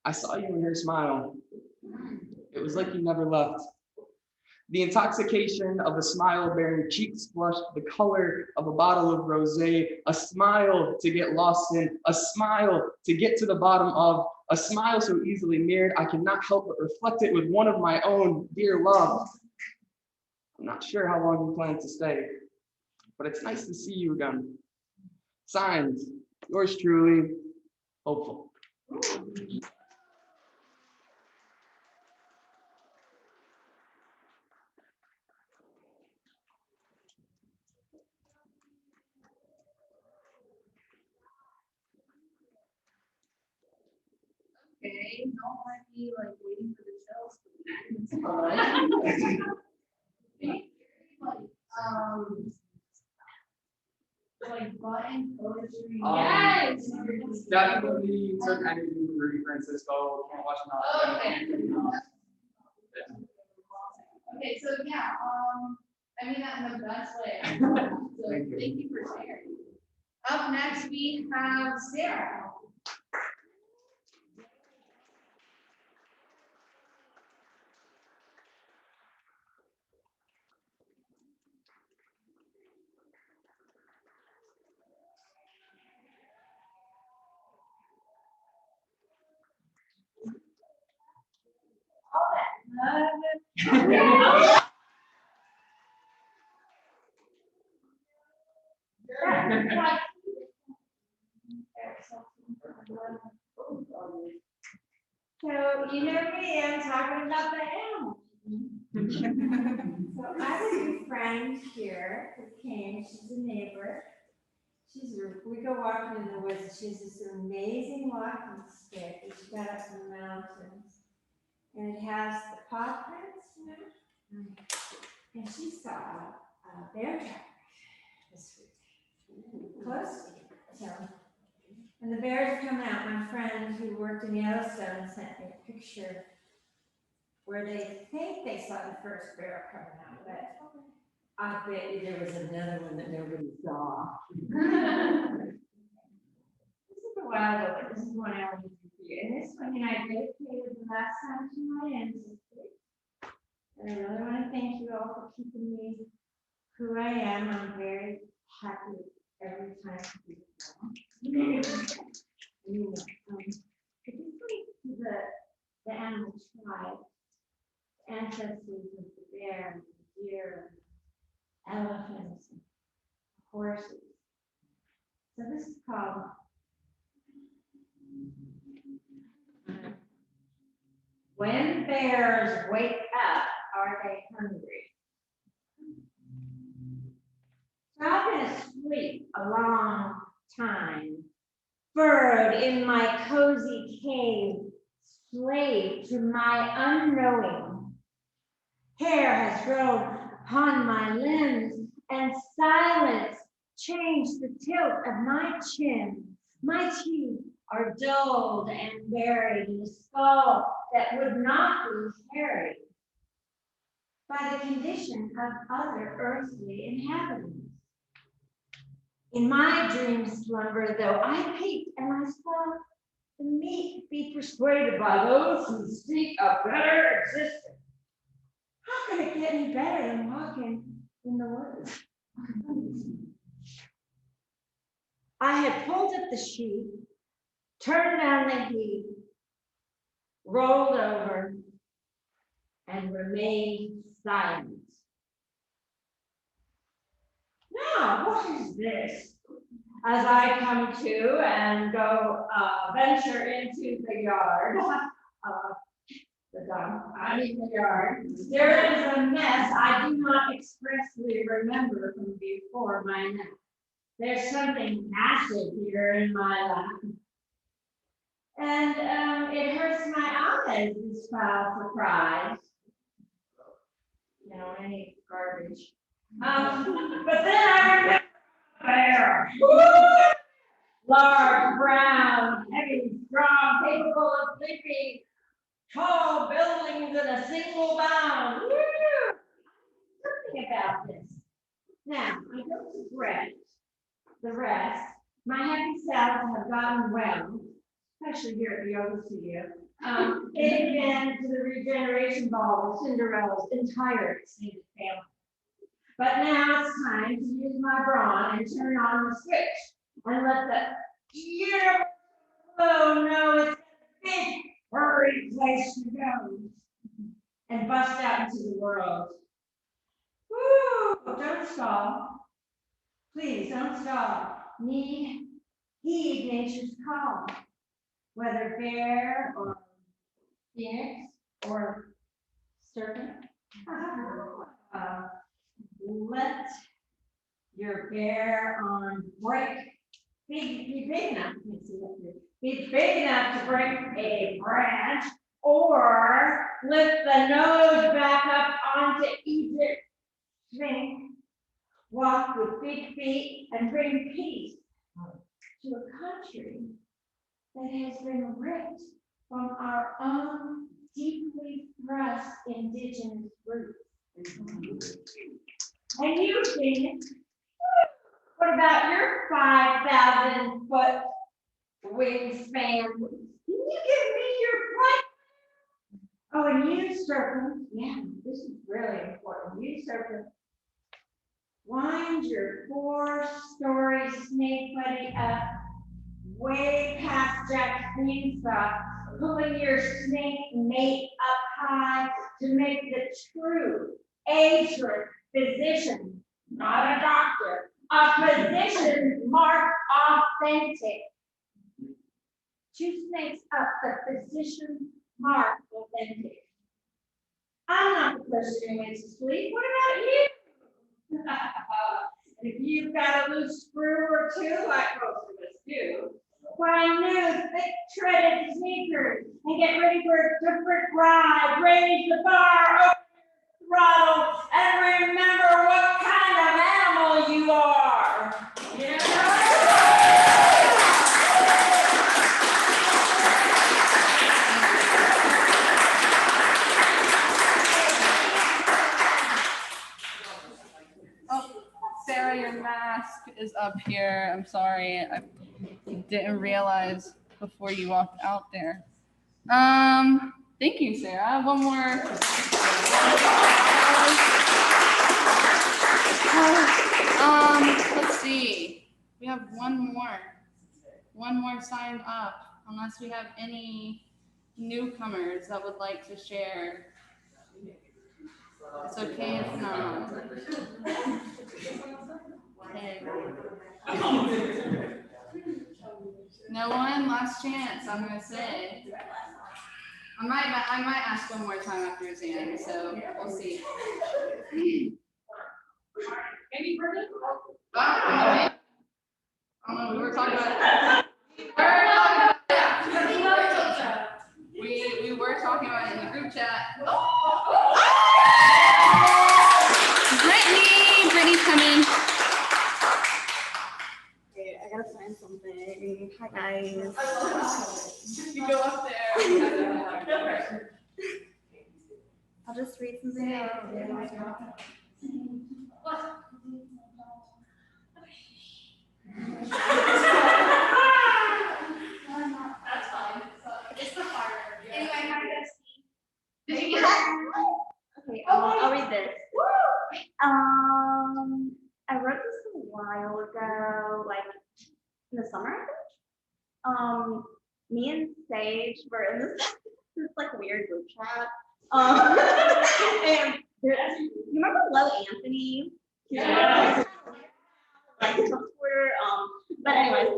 I saw you in her smile. It was like you never left. The intoxication of a smile bearing cheeks flushed, the color of a bottle of rosé, a smile to get lost in, a smile to get to the bottom of, a smile so easily mirrored, I cannot help but reflect it with one of my own. Dear love, I'm not sure how long you plan to stay, but it's nice to see you again. Signed, yours truly, Hopeful. Okay, don't let me like waiting for the shells to it's fine. Like buying poetry. Yes! Definitely took anything from Rudy Francisco. Can't watch nothing. Okay, so yeah, I mean that in the best way. So Thank you. thank you for sharing. Up next, we have Sarah. So you know me, I'm talking about the animals. So I have a new friend here who came, she's a neighbor. We go walking in the woods, she has this amazing walking stick that she got up in the mountains. And it has the paw prints, you know? And she saw a bear trap this week, close to here. So, and the bears are coming out. My friend who worked in Yellowstone sent me a picture where they think they saw the first bear coming out, but I bet you there was another one that nobody saw. This is a while ago, but this is one I wanted to do. And this one, I dedicated the last time to my ancestors. And I really want to thank you all for keeping me who I am. I'm very happy every time you do it. The animal tribe, ancestors of the bear, the deer, elephants, and horses. So this is called When Bears Wake Up, Are They Hungry? So I've been asleep a long time, burrowed in my cozy cave, slave to my unknowing. Hair has grown upon my limbs, and silence changed the tilt of my chin. My teeth are dulled and buried in a skull that would not be hairy by the condition of other earthly inhabitants. In my dream slumber, though, I peeked and I saw the meek be persuaded by those who seek a better existence. How could it get any better than walking in the woods? I had pulled up the sheet, turned down the heat, rolled over, and remained silent. Now, what is this? As I come to and go venture into the yard, the yard, there is a mess I do not expressly remember from before my nap. There's something acid here in my lap. And it hurts my eyes, this foul surprise. You know, I hate garbage. But then I remember bear. Large, brown, heavy, strong, capable of leaping tall buildings in a single bound. Woo! Something about this. Now, I don't regret the rest. My happy selves have gotten well, especially here at the yoga studio. They've been to the regeneration ball with Cinderella's entire extended family. But now it's time to use my brawn and turn on the switch and let the universe know it's a big, hurry place to go and bust out into the world. Woo! Don't stall. Please don't stall. Heed nature's call. Whether bear or phoenix or serpent. Let your bear on break. Be big enough. Be big enough to break a branch, or lift the nose back up onto Egypt. Shrink, walk with big feet, and bring peace to a country that has been ripped from our own deeply thrust indigenous roots. And you, Phoenix, what about your 5,000-foot wingspan? Can you give me your flight? Oh, and you, serpent, yeah, this is really important. You, serpent, wind your 4-story snake buddy up way past Jack's beanstalk, pulling your snake mate up high to make the true ageless physician, not a doctor, a physician mark authentic. 2 snakes up, the physician mark authentic. I'm not the person who makes you sleep. What about you? And if you've got a loose screw or two, like most of us do, find new, thick-treaded sneakers and get ready for a different ride. Raise the bar, open your throttle, and remember what kind of animal you are. Sarah, your mask is up here. I'm sorry. I didn't realize before you walked out there. Thank you, Sarah. One more. Let's see. We have one more signed up, unless we have any newcomers that would like to share. It's okay if not. Okay. No one? Last chance, I'm gonna say. I might ask one more time after his hand, so we'll see. Maybe Brittany? We were talking about we were talking about it in the group chat. Brittany's coming. Wait, I gotta find something. Hi guys. You go up there. I'll just read something out. That's fine. It's the fire. Anyway, hi guys. Did you get that? Okay, I'll read this. I wrote this a while ago, like in the summer, I think. Me and Sage were in this like weird group chat, And you remember Low Anthony? Yeah. Like Trump supporter. But anyways,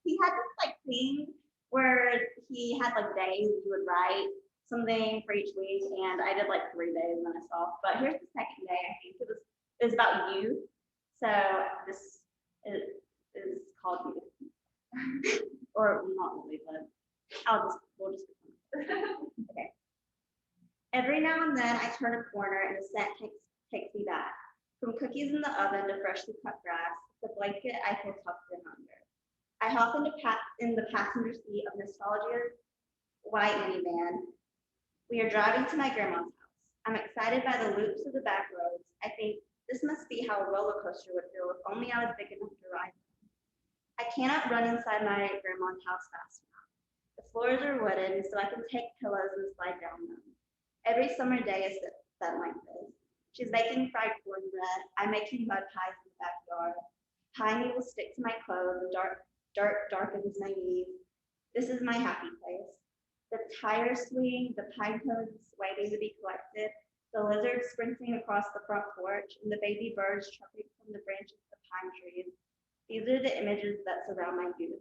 he had this like thing where he had like days he would write something for each week, and I did like 3 days and then I stopped. But here's the second day. I think it was about youth. So this is called youth, or not really, but we'll just okay. Every now and then I turn a corner and the scent takes me back. From cookies in the oven to freshly cut grass, the blanket I feel tucked in under. I hop in the passenger seat of nostalgia's white minivan. We are driving to my grandma's house. I'm excited by the loops of the back roads. I think this must be how a roller coaster would feel if only I was big enough to ride. I cannot run inside my grandma's house fast enough. The floors are wooden, so I can take pillows and slide down them. Every summer day is set like this. She's baking fried cornbread. I'm making mud pies in the backyard. Pine needles stick to my clothes. Dirt darkens my knees. This is my happy place. The tires swing, the pine cones waiting to be collected, the lizards sprinting across the front porch, and the baby birds chirping from the branches of the pine trees. These are the images that surround my youth.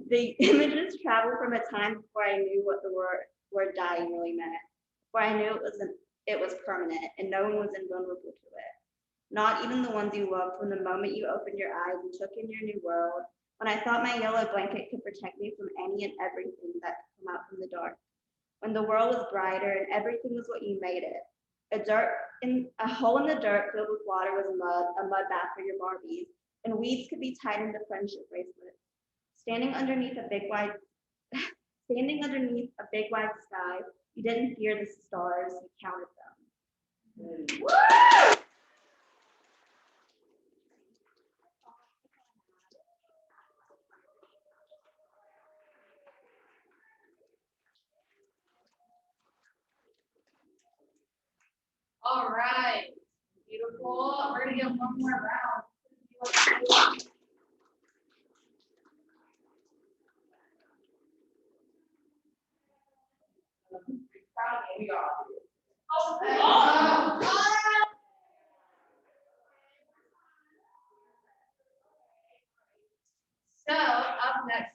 The images travel from a time before I knew what the word dying really meant. Before I knew it was permanent and no one was invulnerable to it. Not even the ones you loved from the moment you opened your eyes and took in your new world. When I thought my yellow blanket could protect me from any and everything that could come out from the dark. When the world was brighter and everything was what you made it. A hole in the dirt filled with water was mud, a mud bath for your Barbies, and weeds could be tied into friendship bracelets. Standing underneath a big wide sky, you didn't fear the stars, you counted them. Woo! All right, beautiful. We're gonna get one more round. So up next,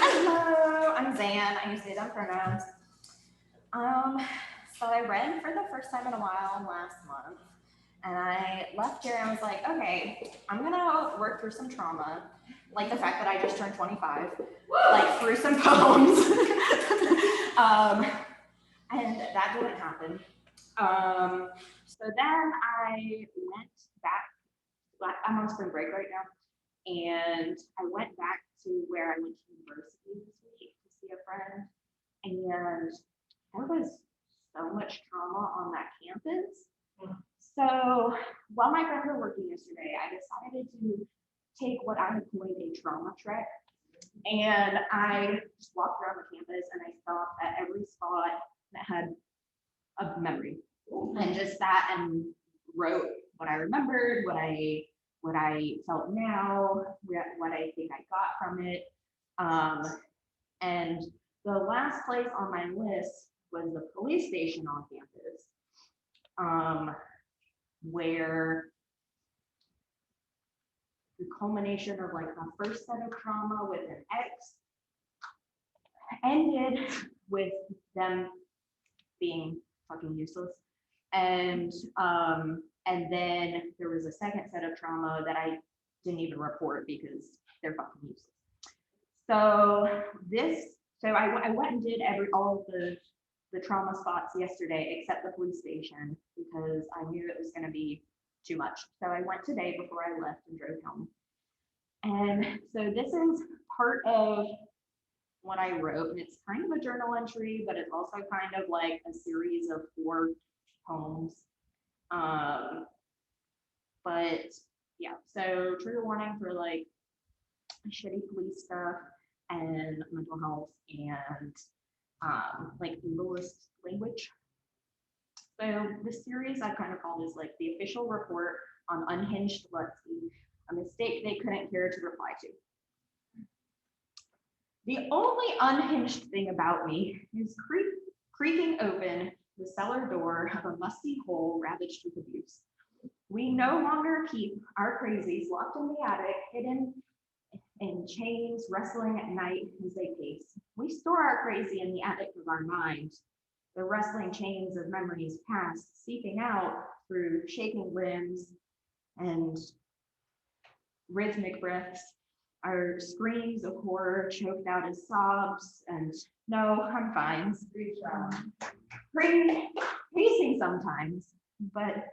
Hello, I'm Zan. I use they them pronouns. So I read for the first time in a while last month, and I left here and I was like, okay, I'm gonna work through some trauma, like the fact that I just turned 25, like through some poems. And that didn't happen. So then I went back. I'm on spring break right now, and I went back to where I went to university this week to see a friend, and there was so much trauma on that campus. So while my friends were working yesterday, I decided to take what I had coined a trauma trek, and I just walked around the campus and I stopped at every spot that had a memory, and just sat and wrote what I remembered, what I felt now, what I think I got from it. And the last place on my list was the police station on campus, where the culmination of like my first set of trauma with an ex ended with them being fucking useless. And then there was a second set of trauma that I didn't even report because they're fucking useless. So I went and did all of the trauma spots yesterday except the police station because I knew it was going to be too much. So I went today before I left and drove home. And so this is part of what I wrote, and it's kind of a journal entry, but it's also kind of like a series of 4 poems. But yeah, so trigger warning for like shitty police stuff and mental health and like ableist language. So this series I kind of call this like the official report on unhinged Lutzy, a mistake they couldn't care to reply to. The only unhinged thing about me is creaking open the cellar door of a musty hole ravaged with abuse. We no longer keep our crazies locked in the attic, hidden in chains, wrestling at night as they pace. We store our crazy in the attic of our mind, the wrestling chains of memories past, seeping out through shaking limbs and rhythmic breaths. Our screams of horror choked out as sobs, and no, I'm fine. Pacing sometimes, but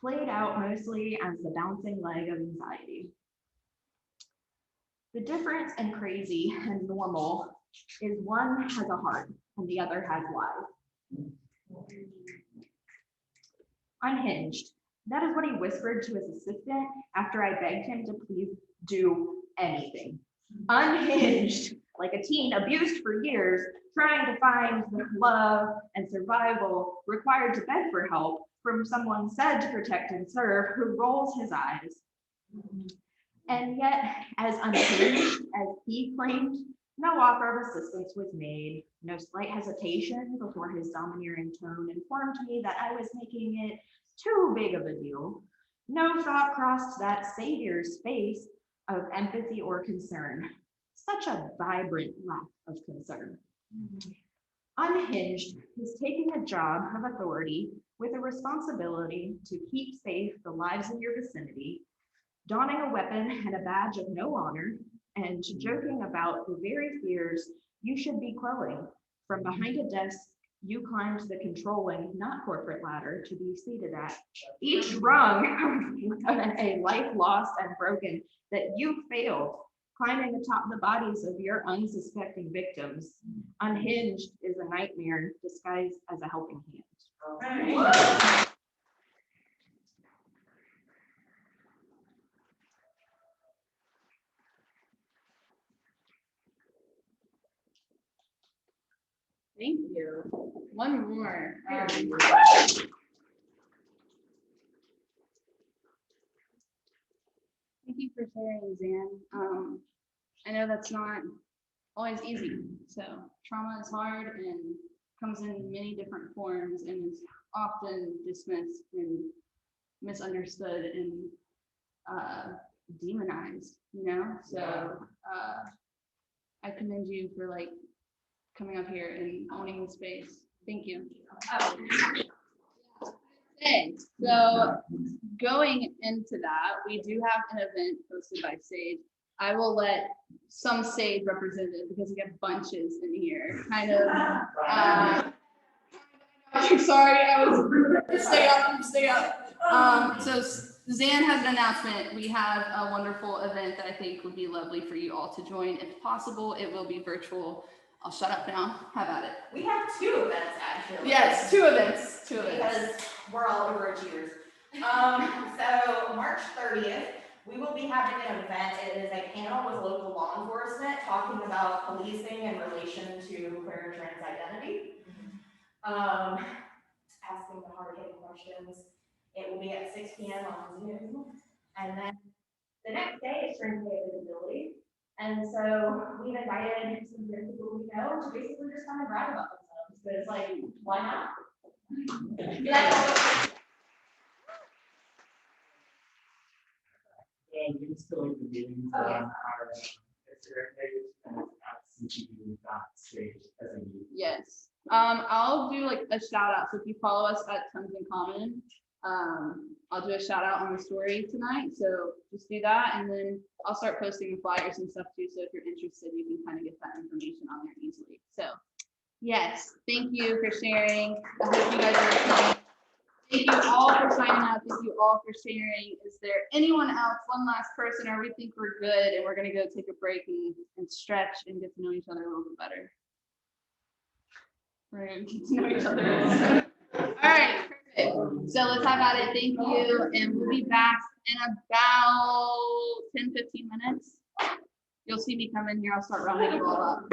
played out mostly as the bouncing leg of anxiety. The difference in crazy and normal is one has a heart and the other has lives. Unhinged. That is what he whispered to his assistant after I begged him to please do anything. Unhinged, like a teen abused for years, trying to find the love and survival required to beg for help from someone said to protect and serve, who rolls his eyes. And yet, as unhinged as he claimed, no offer of assistance was made. No slight hesitation before his domineering tone informed me that I was making it too big of a deal. No thought crossed that savior's face of empathy or concern. Such a vibrant lack of concern. Unhinged is taking a job of authority with a responsibility to keep safe the lives in your vicinity, donning a weapon and a badge of no honor, and joking about the very fears you should be quelling. From behind a desk, you climbed the controlling, not corporate ladder to be seated at. Each rung of a life lost and broken that you failed, climbing atop the bodies of your unsuspecting victims. Unhinged is a nightmare disguised as a helping hand. Thank you. One more. Thank you for sharing, Zan. I know that's not always easy. So trauma is hard and comes in many different forms and is often dismissed and misunderstood and demonized, you know? So I commend you for like coming up here and owning the space. Thank you. Okay, so going into that, we do have an event hosted by Sage. I will let some Sage represented because we have bunches in here. Kind of. I'm sorry, I was stay up. So Zan has an announcement. We have a wonderful event that I think would be lovely for you all to join. If possible, it will be virtual. I'll shut up now. How about it? We have 2 events actually. Yes, 2 events. Because we're all overachievers. So March 30th, we will be having an event. It is a panel with local law enforcement talking about policing in relation to queer and trans identity. Asking the hard-hitting questions. It will be at 6 p.m. on Zoom. And then the next day is Trans Day of Visibility. And so we've invited some people we know to basically just kind of brag about themselves. But it's like, why not? You can still leave the meetings on our Instagram page and it's at CTU.stage as a meeting. Yes. I'll do like a shout out. So if you follow us at Tons in Common, I'll do a shout out on the story tonight. So just do that. And then I'll start posting the flyers and stuff too. So if you're interested, you can kind of get that information on there easily. So yes, thank you for sharing. I hope you guys are listening. Thank you all for signing up. Thank you all for sharing. Is there anyone else, one last person, or we think we're good and we're going to go take a break and stretch and get to know each other a little bit better? We're going to get to know each other. All right, perfect. So let's have at it. Thank you. And we'll be back in about 10-15 minutes, you'll see me come in here. I'll start rounding you all up.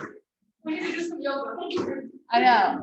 We need to do some yoga. I know.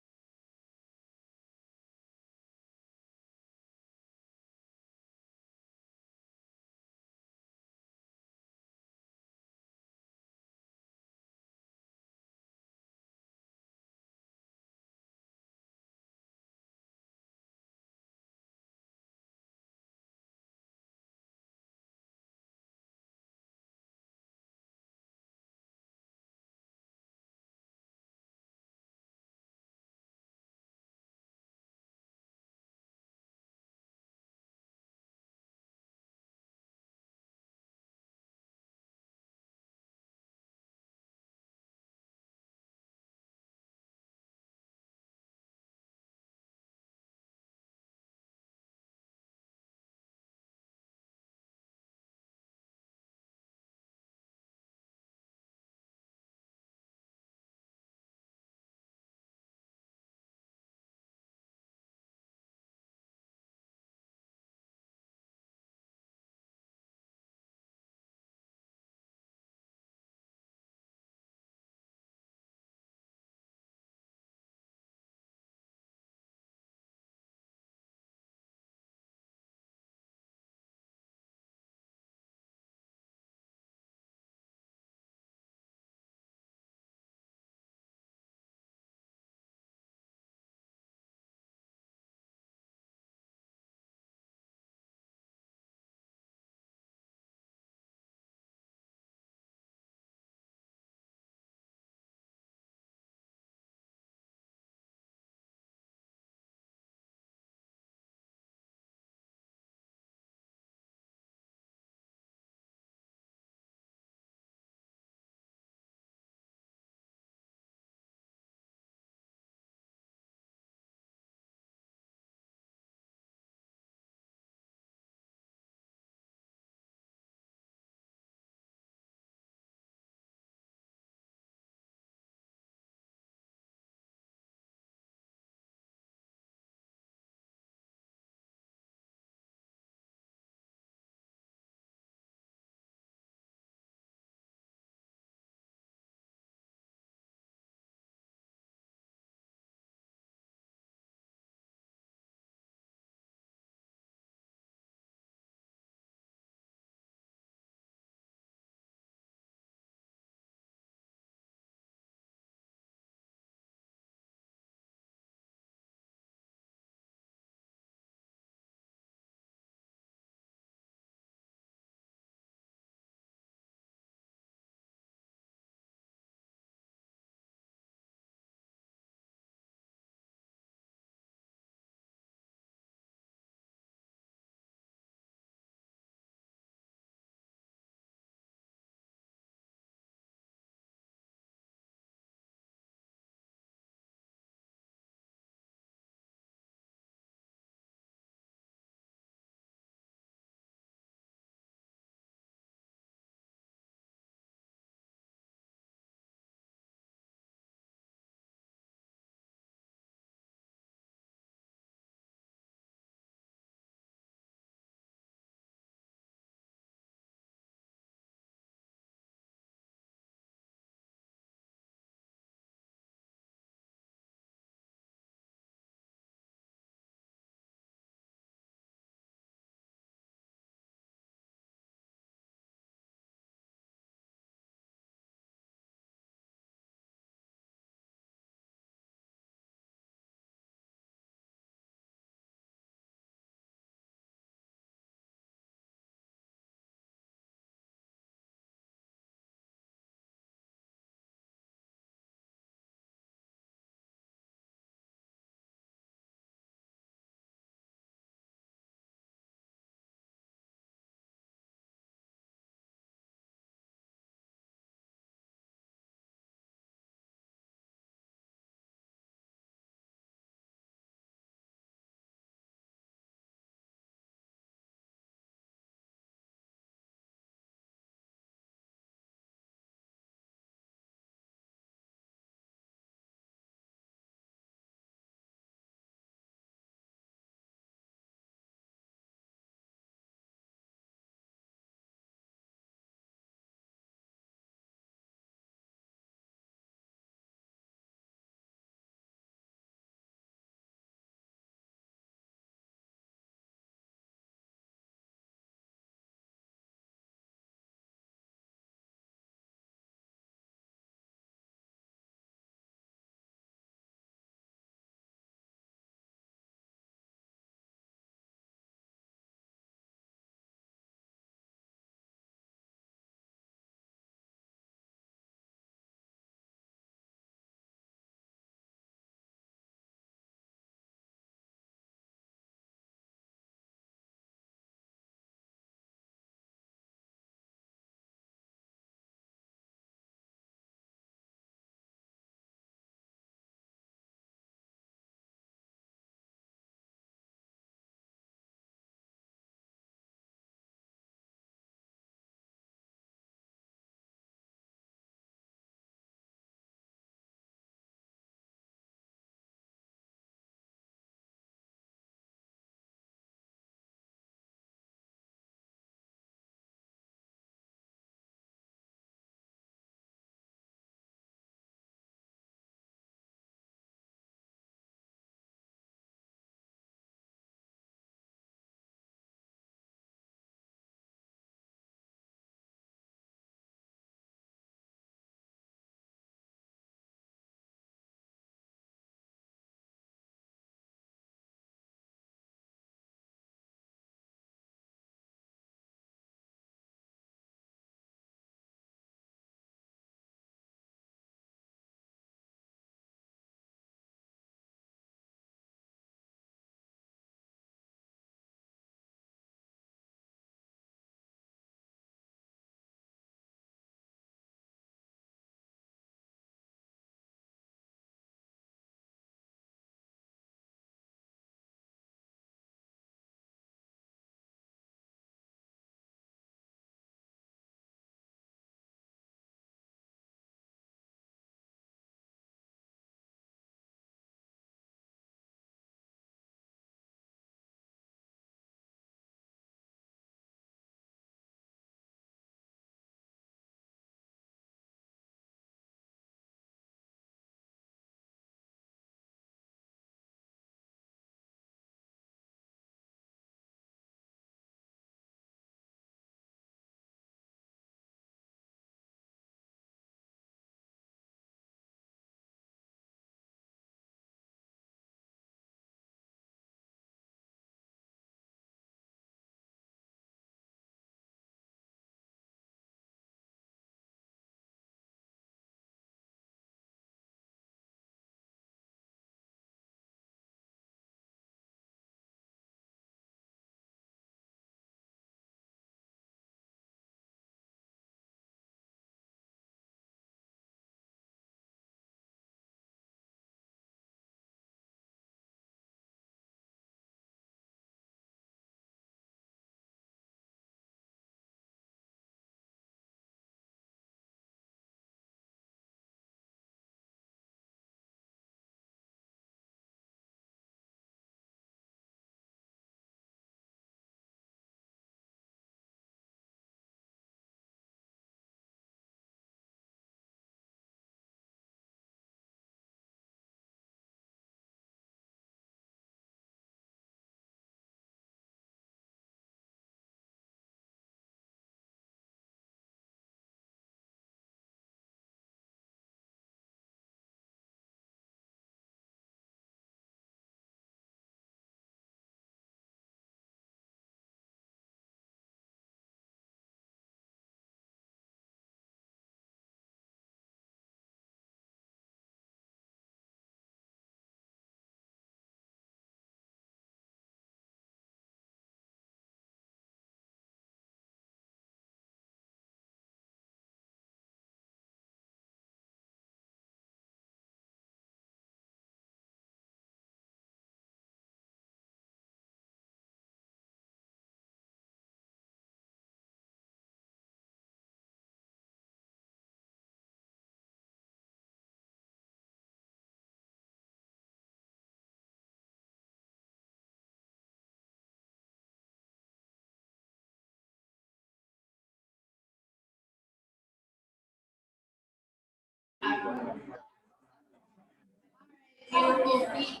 Beautiful people.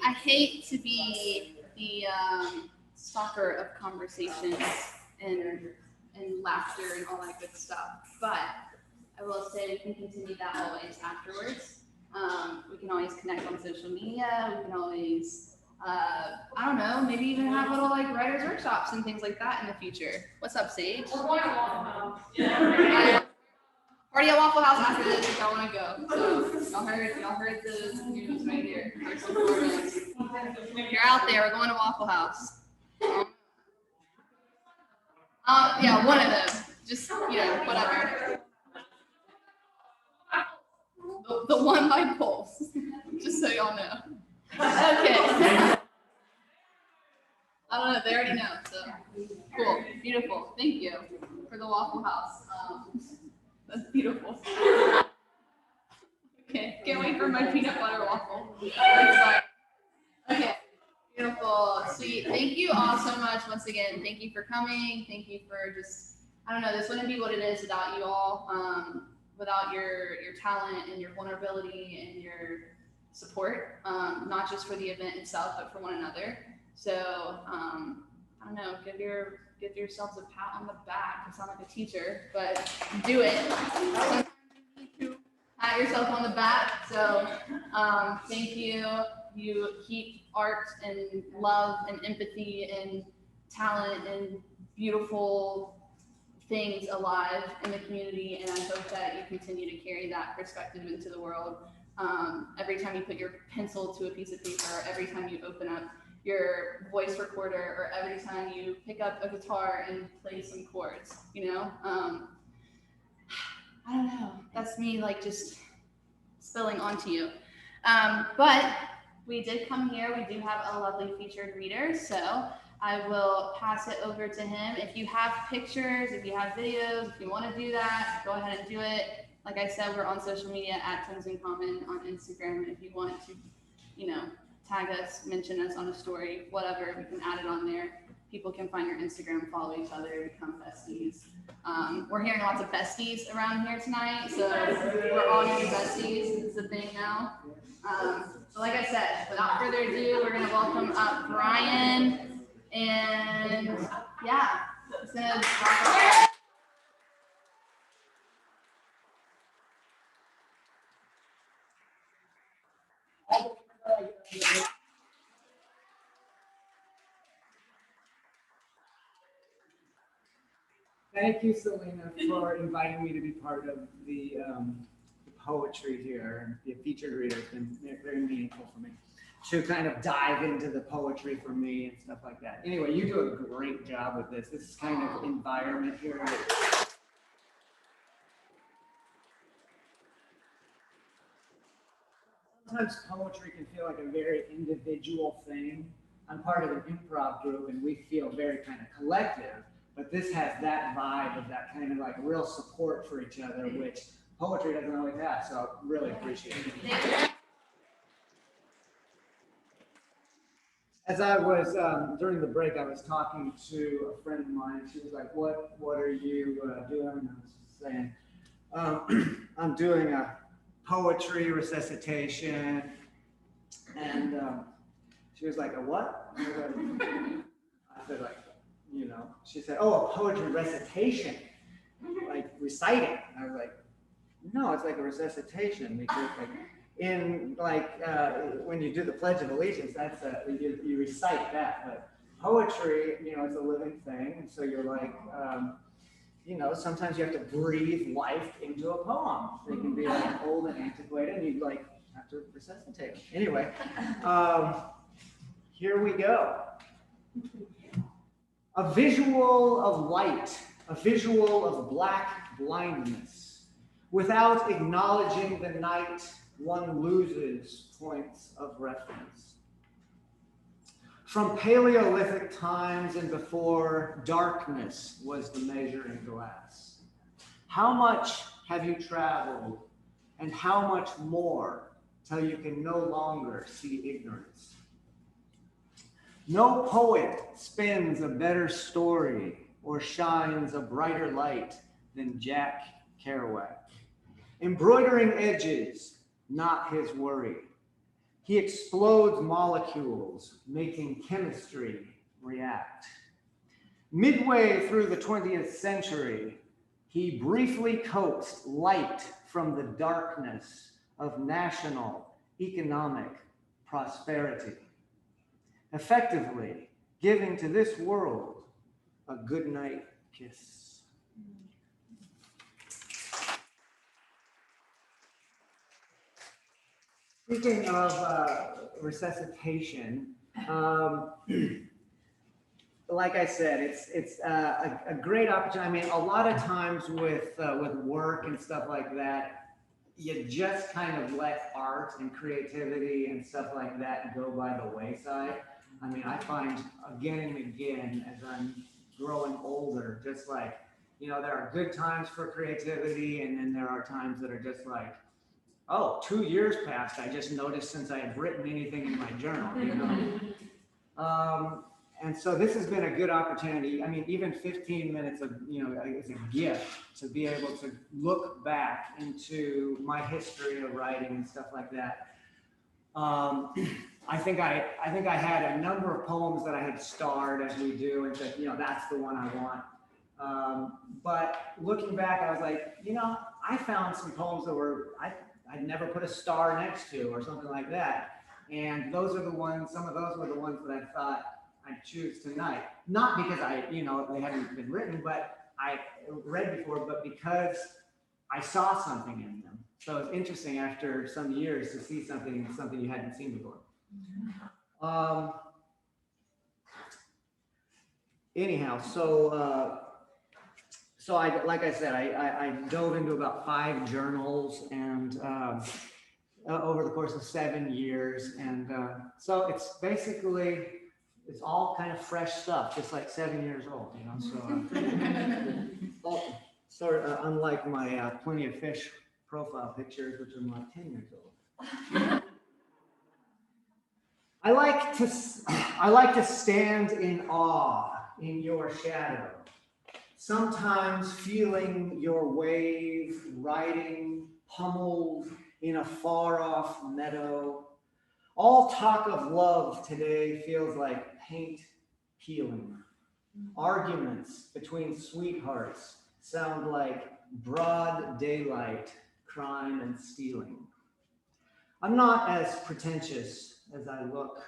I hate to be the stalker of conversations and laughter and all that good stuff, but I will say we can continue that always afterwards. We can always connect on social media. We can always, I don't know, maybe even have little like writers workshops and things like that in the future. What's up, Sage? We're going to Waffle House. Party at Waffle House after this if y'all want to go. So y'all heard the news right here. First and foremost. If you're out there, we're going to Waffle House. Yeah, one of them. Just, whatever. The one by Pulse. Just so y'all know. Okay. I don't know, they already know, so cool, beautiful. Thank you for the Waffle House. That's beautiful. Okay, can't wait for my peanut butter waffle. Okay, beautiful, sweet. Thank you all so much once again. Thank you for coming. Thank you for just, I don't know, this wouldn't be what it is without you all, without your talent and your vulnerability and your support, not just for the event itself, but for one another. So, I don't know, give yourselves a pat on the back. I sound like a teacher, but do it. Sometimes you need to pat yourself on the back. So, thank you. You keep art and love and empathy and talent and beautiful things alive in the community, and I hope that you continue to carry that perspective into the world. Every time you put your pencil to a piece of paper, every time you open up your voice recorder, or every time you pick up a guitar and play some chords, I don't know, that's me like just spilling onto you. But we did come here, we do have a lovely featured reader, so I will pass it over to him. If you have pictures, if you have videos, if you want to do that, go ahead and do it. Like I said, we're on social media at Tones in Common on Instagram. If you want to, tag us, mention us on a story, whatever, we can add it on there. People can find your Instagram, follow each other, become besties. We're hearing lots of besties around here tonight, so we're all gonna be besties. It's a thing now. So like I said, without further ado, we're gonna welcome up Brian, and yeah, it's gonna talk about. Thank you, Selena, for inviting me to be part of the poetry here. The featured reader has been very meaningful for me to kind of dive into the poetry for me and stuff like that. Anyway, you do a great job with this. This kind of environment here. Sometimes poetry can feel like a very individual thing. I'm part of an improv group and we feel very kind of collective, but this has that vibe of that kind of like real support for each other, which poetry doesn't always have, so I really appreciate it. As I was, during the break, I was talking to a friend of mine. She was like, what are you doing? And I was saying, I'm doing a poetry recitation. And she was like, a what? I said, like, she said, oh, a poetry recitation, like reciting. And I was like, no, it's like a recitation, because when you do the Pledge of Allegiance, that's you recite that. But poetry, it's a living thing, and so you're like, sometimes you have to breathe life into a poem. They can be like old and antiquated, and you like have to resuscitate them. Anyway, here we go. A visual of light, a visual of black blindness. Without acknowledging the night, one loses points of reference. From Paleolithic times and before, darkness was the measuring glass. How much have you traveled, and how much more till you can no longer see ignorance? No poet spins a better story or shines a brighter light than Jack Kerouac. embroidering edges, not his worry. He explodes molecules, making chemistry react. Midway through the 20th century, he briefly coaxed light from the darkness of national economic prosperity, effectively giving to this world a goodnight kiss. Speaking of resuscitation, like I said, it's a great opportunity. I mean, a lot of times with work and stuff like that, you just kind of let art and creativity and stuff like that go by the wayside. I mean, I find again and again as I'm growing older, just like, you know, there are good times for creativity, and then there are times that are just like, oh, 2 years passed. I just noticed since I have written anything in my journal, you know. And so this has been a good opportunity. I mean, even 15 minutes of, you know, is a gift to be able to look back into my history of writing and stuff like that. I think I had a number of poems that I had starred as we do and said, you know, that's the one I want. But looking back, I was like, you know, I found some poems that were, I'd never put a star next to or something like that. And those are the ones, some of those were the ones that I thought I'd choose tonight. Not because you know, they hadn't been written, but I read before, but because I saw something in them. So it's interesting after some years to see something you hadn't seen before. Anyhow, so I, like I said, I dove into about 5 journals and over the course of 7 years. And so it's basically, it's all kind of fresh stuff, just like 7 years old, you know, so sort of unlike my Plenty of Fish profile pictures, which are like 10 years old. I like to stand in awe in your shadow, sometimes feeling your wave riding pummeled in a far-off meadow. All talk of love today feels like paint peeling. Arguments between sweethearts sound like broad daylight crime and stealing. I'm not as pretentious as I look.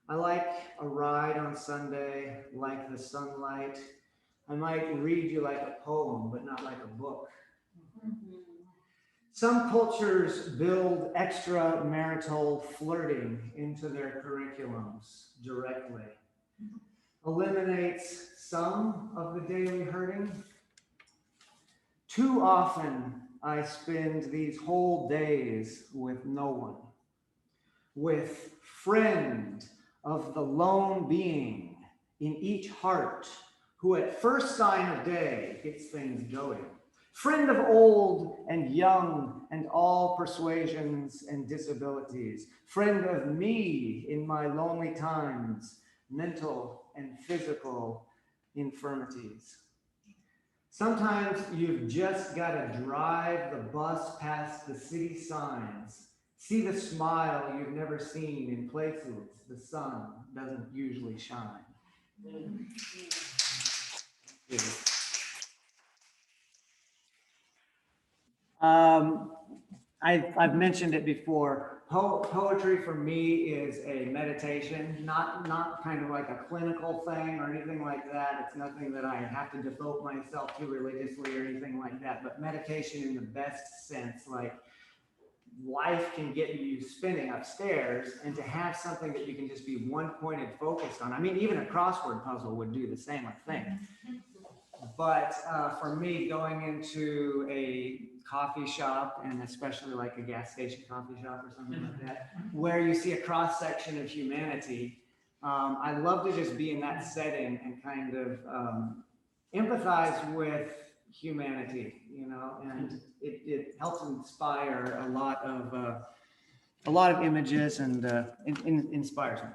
I like a ride on Sunday, like the sunlight. I might read you like a poem, but not like a book. Some cultures build extramarital flirting into their curriculums directly. Eliminates some of the daily hurting. Too often, I spend these whole days with no one. With friend of the lone being in each heart, who at first sign of day gets things going. Friend of old and young and all persuasions and disabilities. Friend of me in my lonely times, mental and physical infirmities. Sometimes you've just got to drive the bus past the city signs, see the smile you've never seen in places the sun doesn't usually shine. I've mentioned it before. Poetry for me is a meditation, not kind of like a clinical thing or anything like that. It's nothing that I have to devote myself to religiously or anything like that, but meditation in the best sense, like life can get you spinning upstairs, and to have something that you can just be one-pointed focused on. I mean, even a crossword puzzle would do the same, I think. But for me, going into a coffee shop, and especially like a gas station coffee shop or something like that, where you see a cross-section of humanity, I love to just be in that setting and kind of empathize with humanity, you know, and it helps inspire a lot of images and inspires me.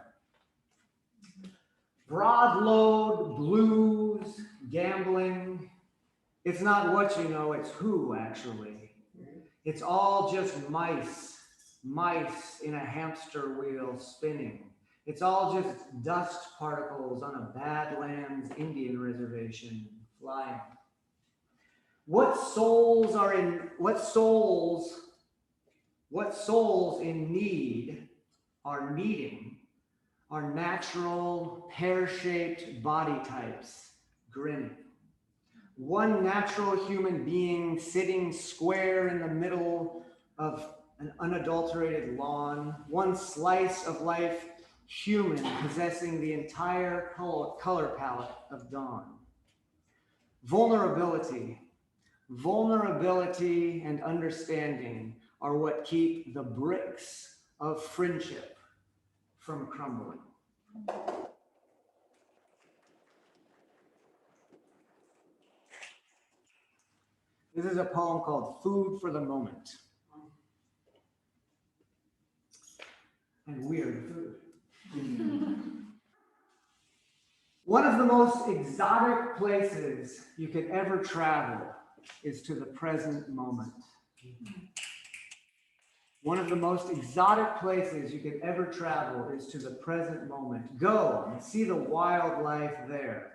Broad load, blues, gambling. It's not what you know, it's who actually. It's all just mice in a hamster wheel spinning. It's all just dust particles on a Badlands Indian reservation flying. What souls in need are needing are natural pear-shaped body types grinning. One natural human being sitting square in the middle of an unadulterated lawn, one slice of life human possessing the entire color palette of dawn. Vulnerability and understanding are what keep the bricks of friendship from crumbling. This is a poem called Food for the Moment. And weird food. One of the most exotic places you could ever travel is to the present moment. One of the most exotic places you could ever travel is to the present moment. Go and see the wildlife there.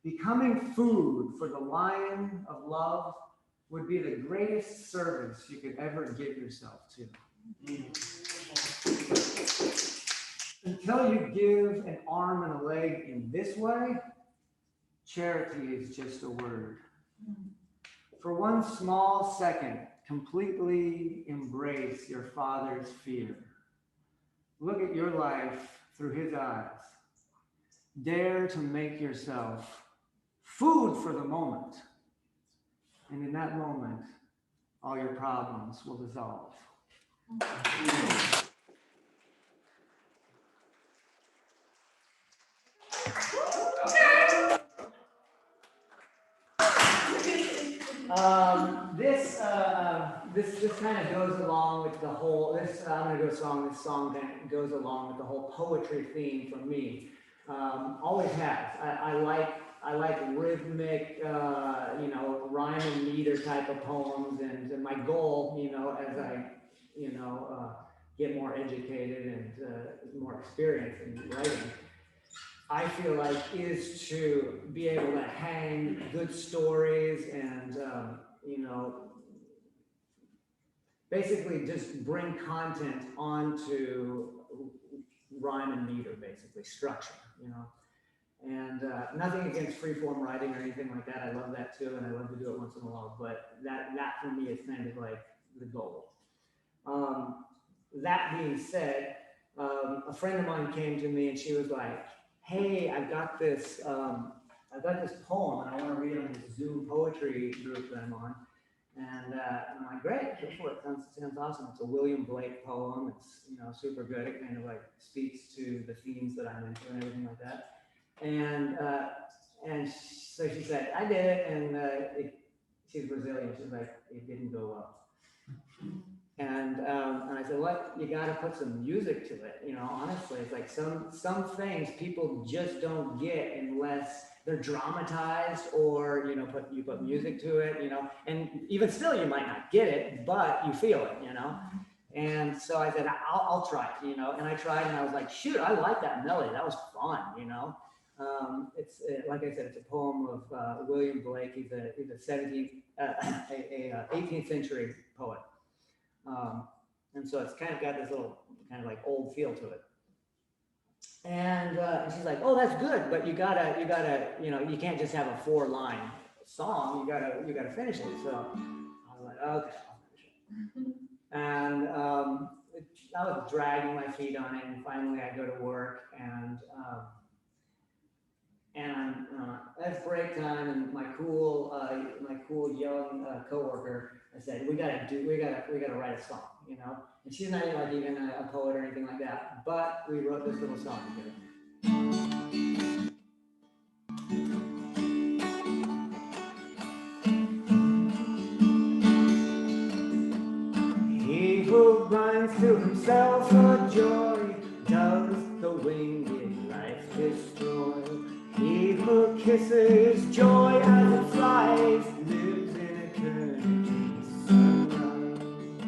Becoming food for the lion of love would be the greatest service you could ever give yourself to. Until you give an arm and a leg in this way, charity is just a word. For one small second, completely embrace your Father's fear. Look at your life through his eyes. Dare to make yourself food for the moment. And in that moment, all your problems will dissolve. This kind of goes along with the whole, this song kind of goes along with the whole poetry theme for me. Always has. I like rhythmic, rhyme and meter type of poems, and my goal, as I, get more educated and more experienced in writing, I feel like is to be able to hang good stories and, basically just bring content onto rhyme and meter, basically structure, And nothing against freeform writing or anything like that. I love that too, and I love to do it once in a while. But that for me is kind of like the goal. That being said, a friend of mine came to me and she was like, "Hey, I've got this poem and I want to read it on this Zoom poetry group that I'm on." And I'm like, "Great, go for it. Sounds awesome." It's a William Blake poem. It's super good. It kind of like speaks to the themes that I'm into and everything like that. And so she said, "I did it," and she's Brazilian. She's like, "It didn't go well." And I said, "What? You got to put some music to it. Honestly, it's like some things people just don't get unless they're dramatized or you put music to it. And even still, you might not get it, but you feel it. And so I said, I'll try it. And I tried, and I was like, shoot, I like that melody. That was fun. It's like I said, it's a poem of William Blake. He's a 18th century poet. And so it's kind of got this little kind of like old feel to it. And she's like, "Oh, that's good, but you gotta, you can't just have a 4-line song. You gotta finish it." So I was like, "Okay, I'll finish it." And I was dragging my feet on it, and finally I go to work, and I'm at break time, and my cool young coworker, I said, we gotta write a song, And she's not even a poet or anything like that, but we wrote this little song together. He who binds to himself a joy does the winged life destroy. He who kisses joy as it flies lives in eternity's sunrise.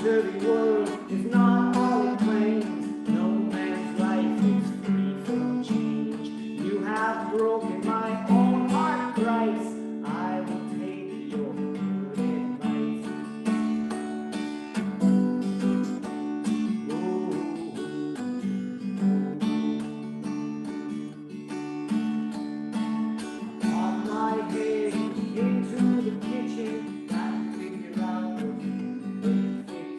dirty world is not all it claims. No man's life is free from change. You have broken my own heart thrice. I will take your good advice. On my way into the kitchen, I figure out what to fix.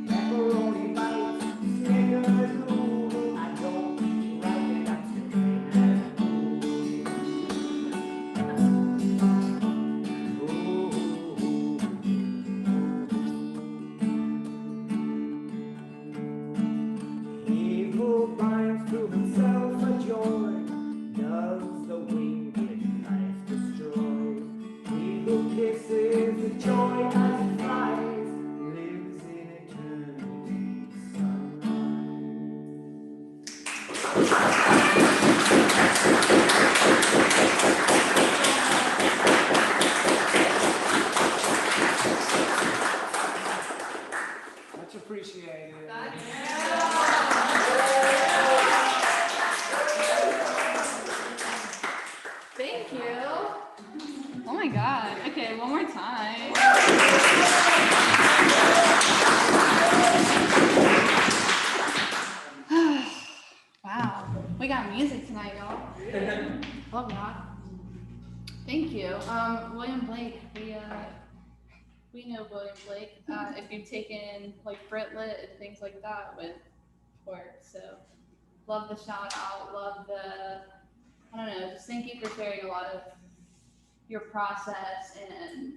Pepperoni bites, Snickers, ooh, I don't like it, I'm still saying he who binds to himself a joy, does the winged life destroy. He who kisses the joy as it flies, lives in eternity's sunrise. Much appreciated. Thank you. Oh my God. Okay, one more time. Wow, we got music tonight, y'all. Love that. Thank you. William Blake, we know William Blake. If you've taken like Brit Lit and things like that with work, so love the shout out, love the, I don't know, just thank you for sharing a lot of your process and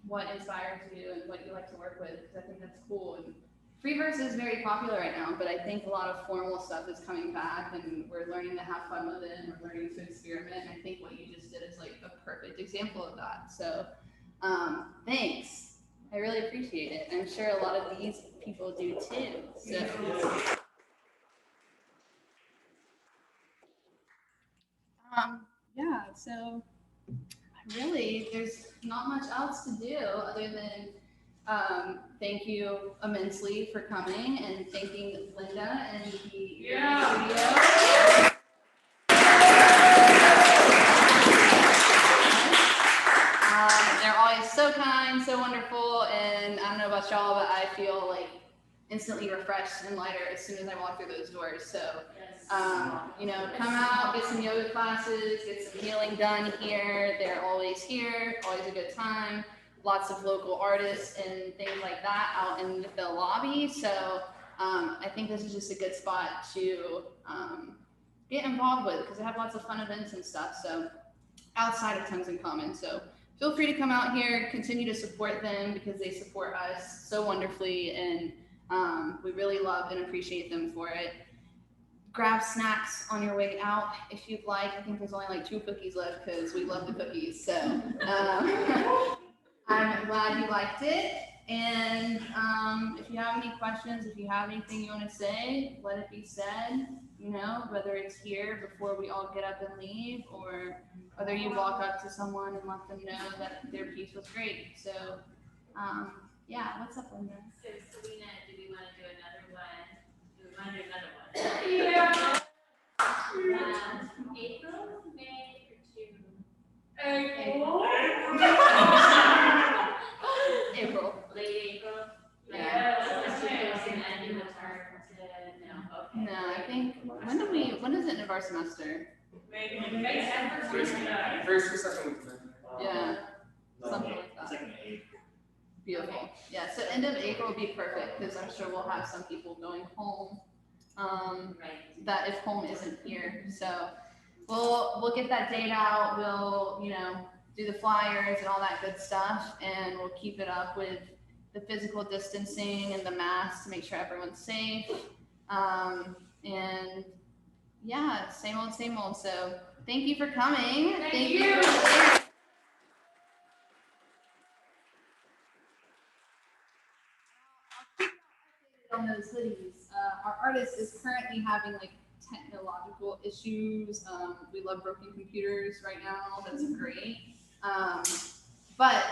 what inspires you and what you like to work with, because I think that's cool. And free verse is very popular right now, but I think a lot of formal stuff is coming back and we're learning to have fun with it and we're learning to experiment. And I think what you just did is like a perfect example of that. So thanks. I really appreciate it. I'm sure a lot of these people do too. So. Yeah, so really, there's not much else to do other than thank you immensely for coming and thanking Linda and the studio. They're always so kind, so wonderful, and I don't know about y'all, but I feel like instantly refreshed and lighter as soon as I walk through those doors. So, you know, come out, get some yoga classes, get some healing done here. They're always here, always a good time. Lots of local artists and things like that out in the lobby. So I think this is just a good spot to get involved with because they have lots of fun events and stuff. So outside of Tongues in Common. So feel free to come out here, continue to support them because they support us so wonderfully. And we really love and appreciate them for it. Grab snacks on your way out if you'd like. I think there's only like 2 cookies left because we love the cookies. So I'm glad you liked it. And if you have any questions, if you have anything you want to say, let it be said, you know, whether it's here before we all get up and leave or whether you walk up to someone and let them know that their piece was great. So yeah, what's up, Linda? So Selena, do we want to do another one? Do we want to do another one? Yeah. April, May, or June? April. April. Late April? Yeah. No, I think, when is the end of our semester? First or second week. Yeah, something like that. Beautiful. Yeah, so end of April would be perfect because I'm sure we'll have some people going home. That if home isn't here, so we'll get that date out. We'll do the flyers and all that good stuff, and we'll keep it up with the physical distancing and the masks to make sure everyone's safe. And yeah, same old, same old. So thank you for coming. Thank you. On those hoodies, our artist is currently having like technological issues. We love broken computers right now. That's great. But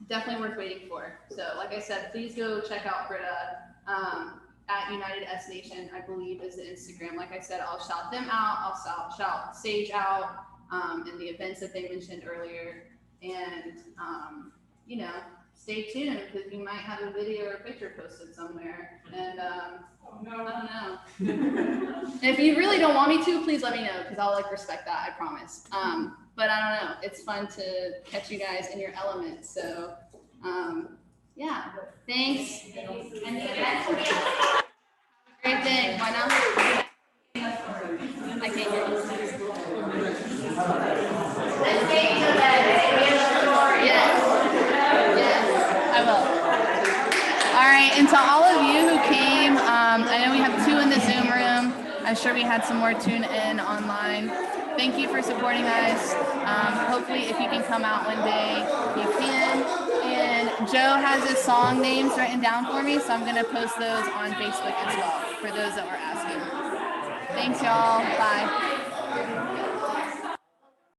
definitely worth waiting for. So like I said, please go check out Britta at United S Nation, I believe is the Instagram. Like I said, I'll shout them out. I'll shout Sage out and the events that they mentioned earlier. And, you know, stay tuned because we might have a video or a picture posted somewhere. And I don't know. If you really don't want me to, please let me know because I'll like respect that, I promise. But I don't know. It's fun to catch you guys in your element. So yeah, thanks. And the event will be great thing. Why not? I can't hear you. Yes, I will. All right, and to all of you who came, I know we have 2 in the Zoom room. I'm sure we had some more tune in online. Thank you for supporting us. Hopefully, if you can come out one day, you can. And Joe has his song names written down for me, so I'm going to post those on Facebook as well for those that were asking. Thanks, y'all. Bye.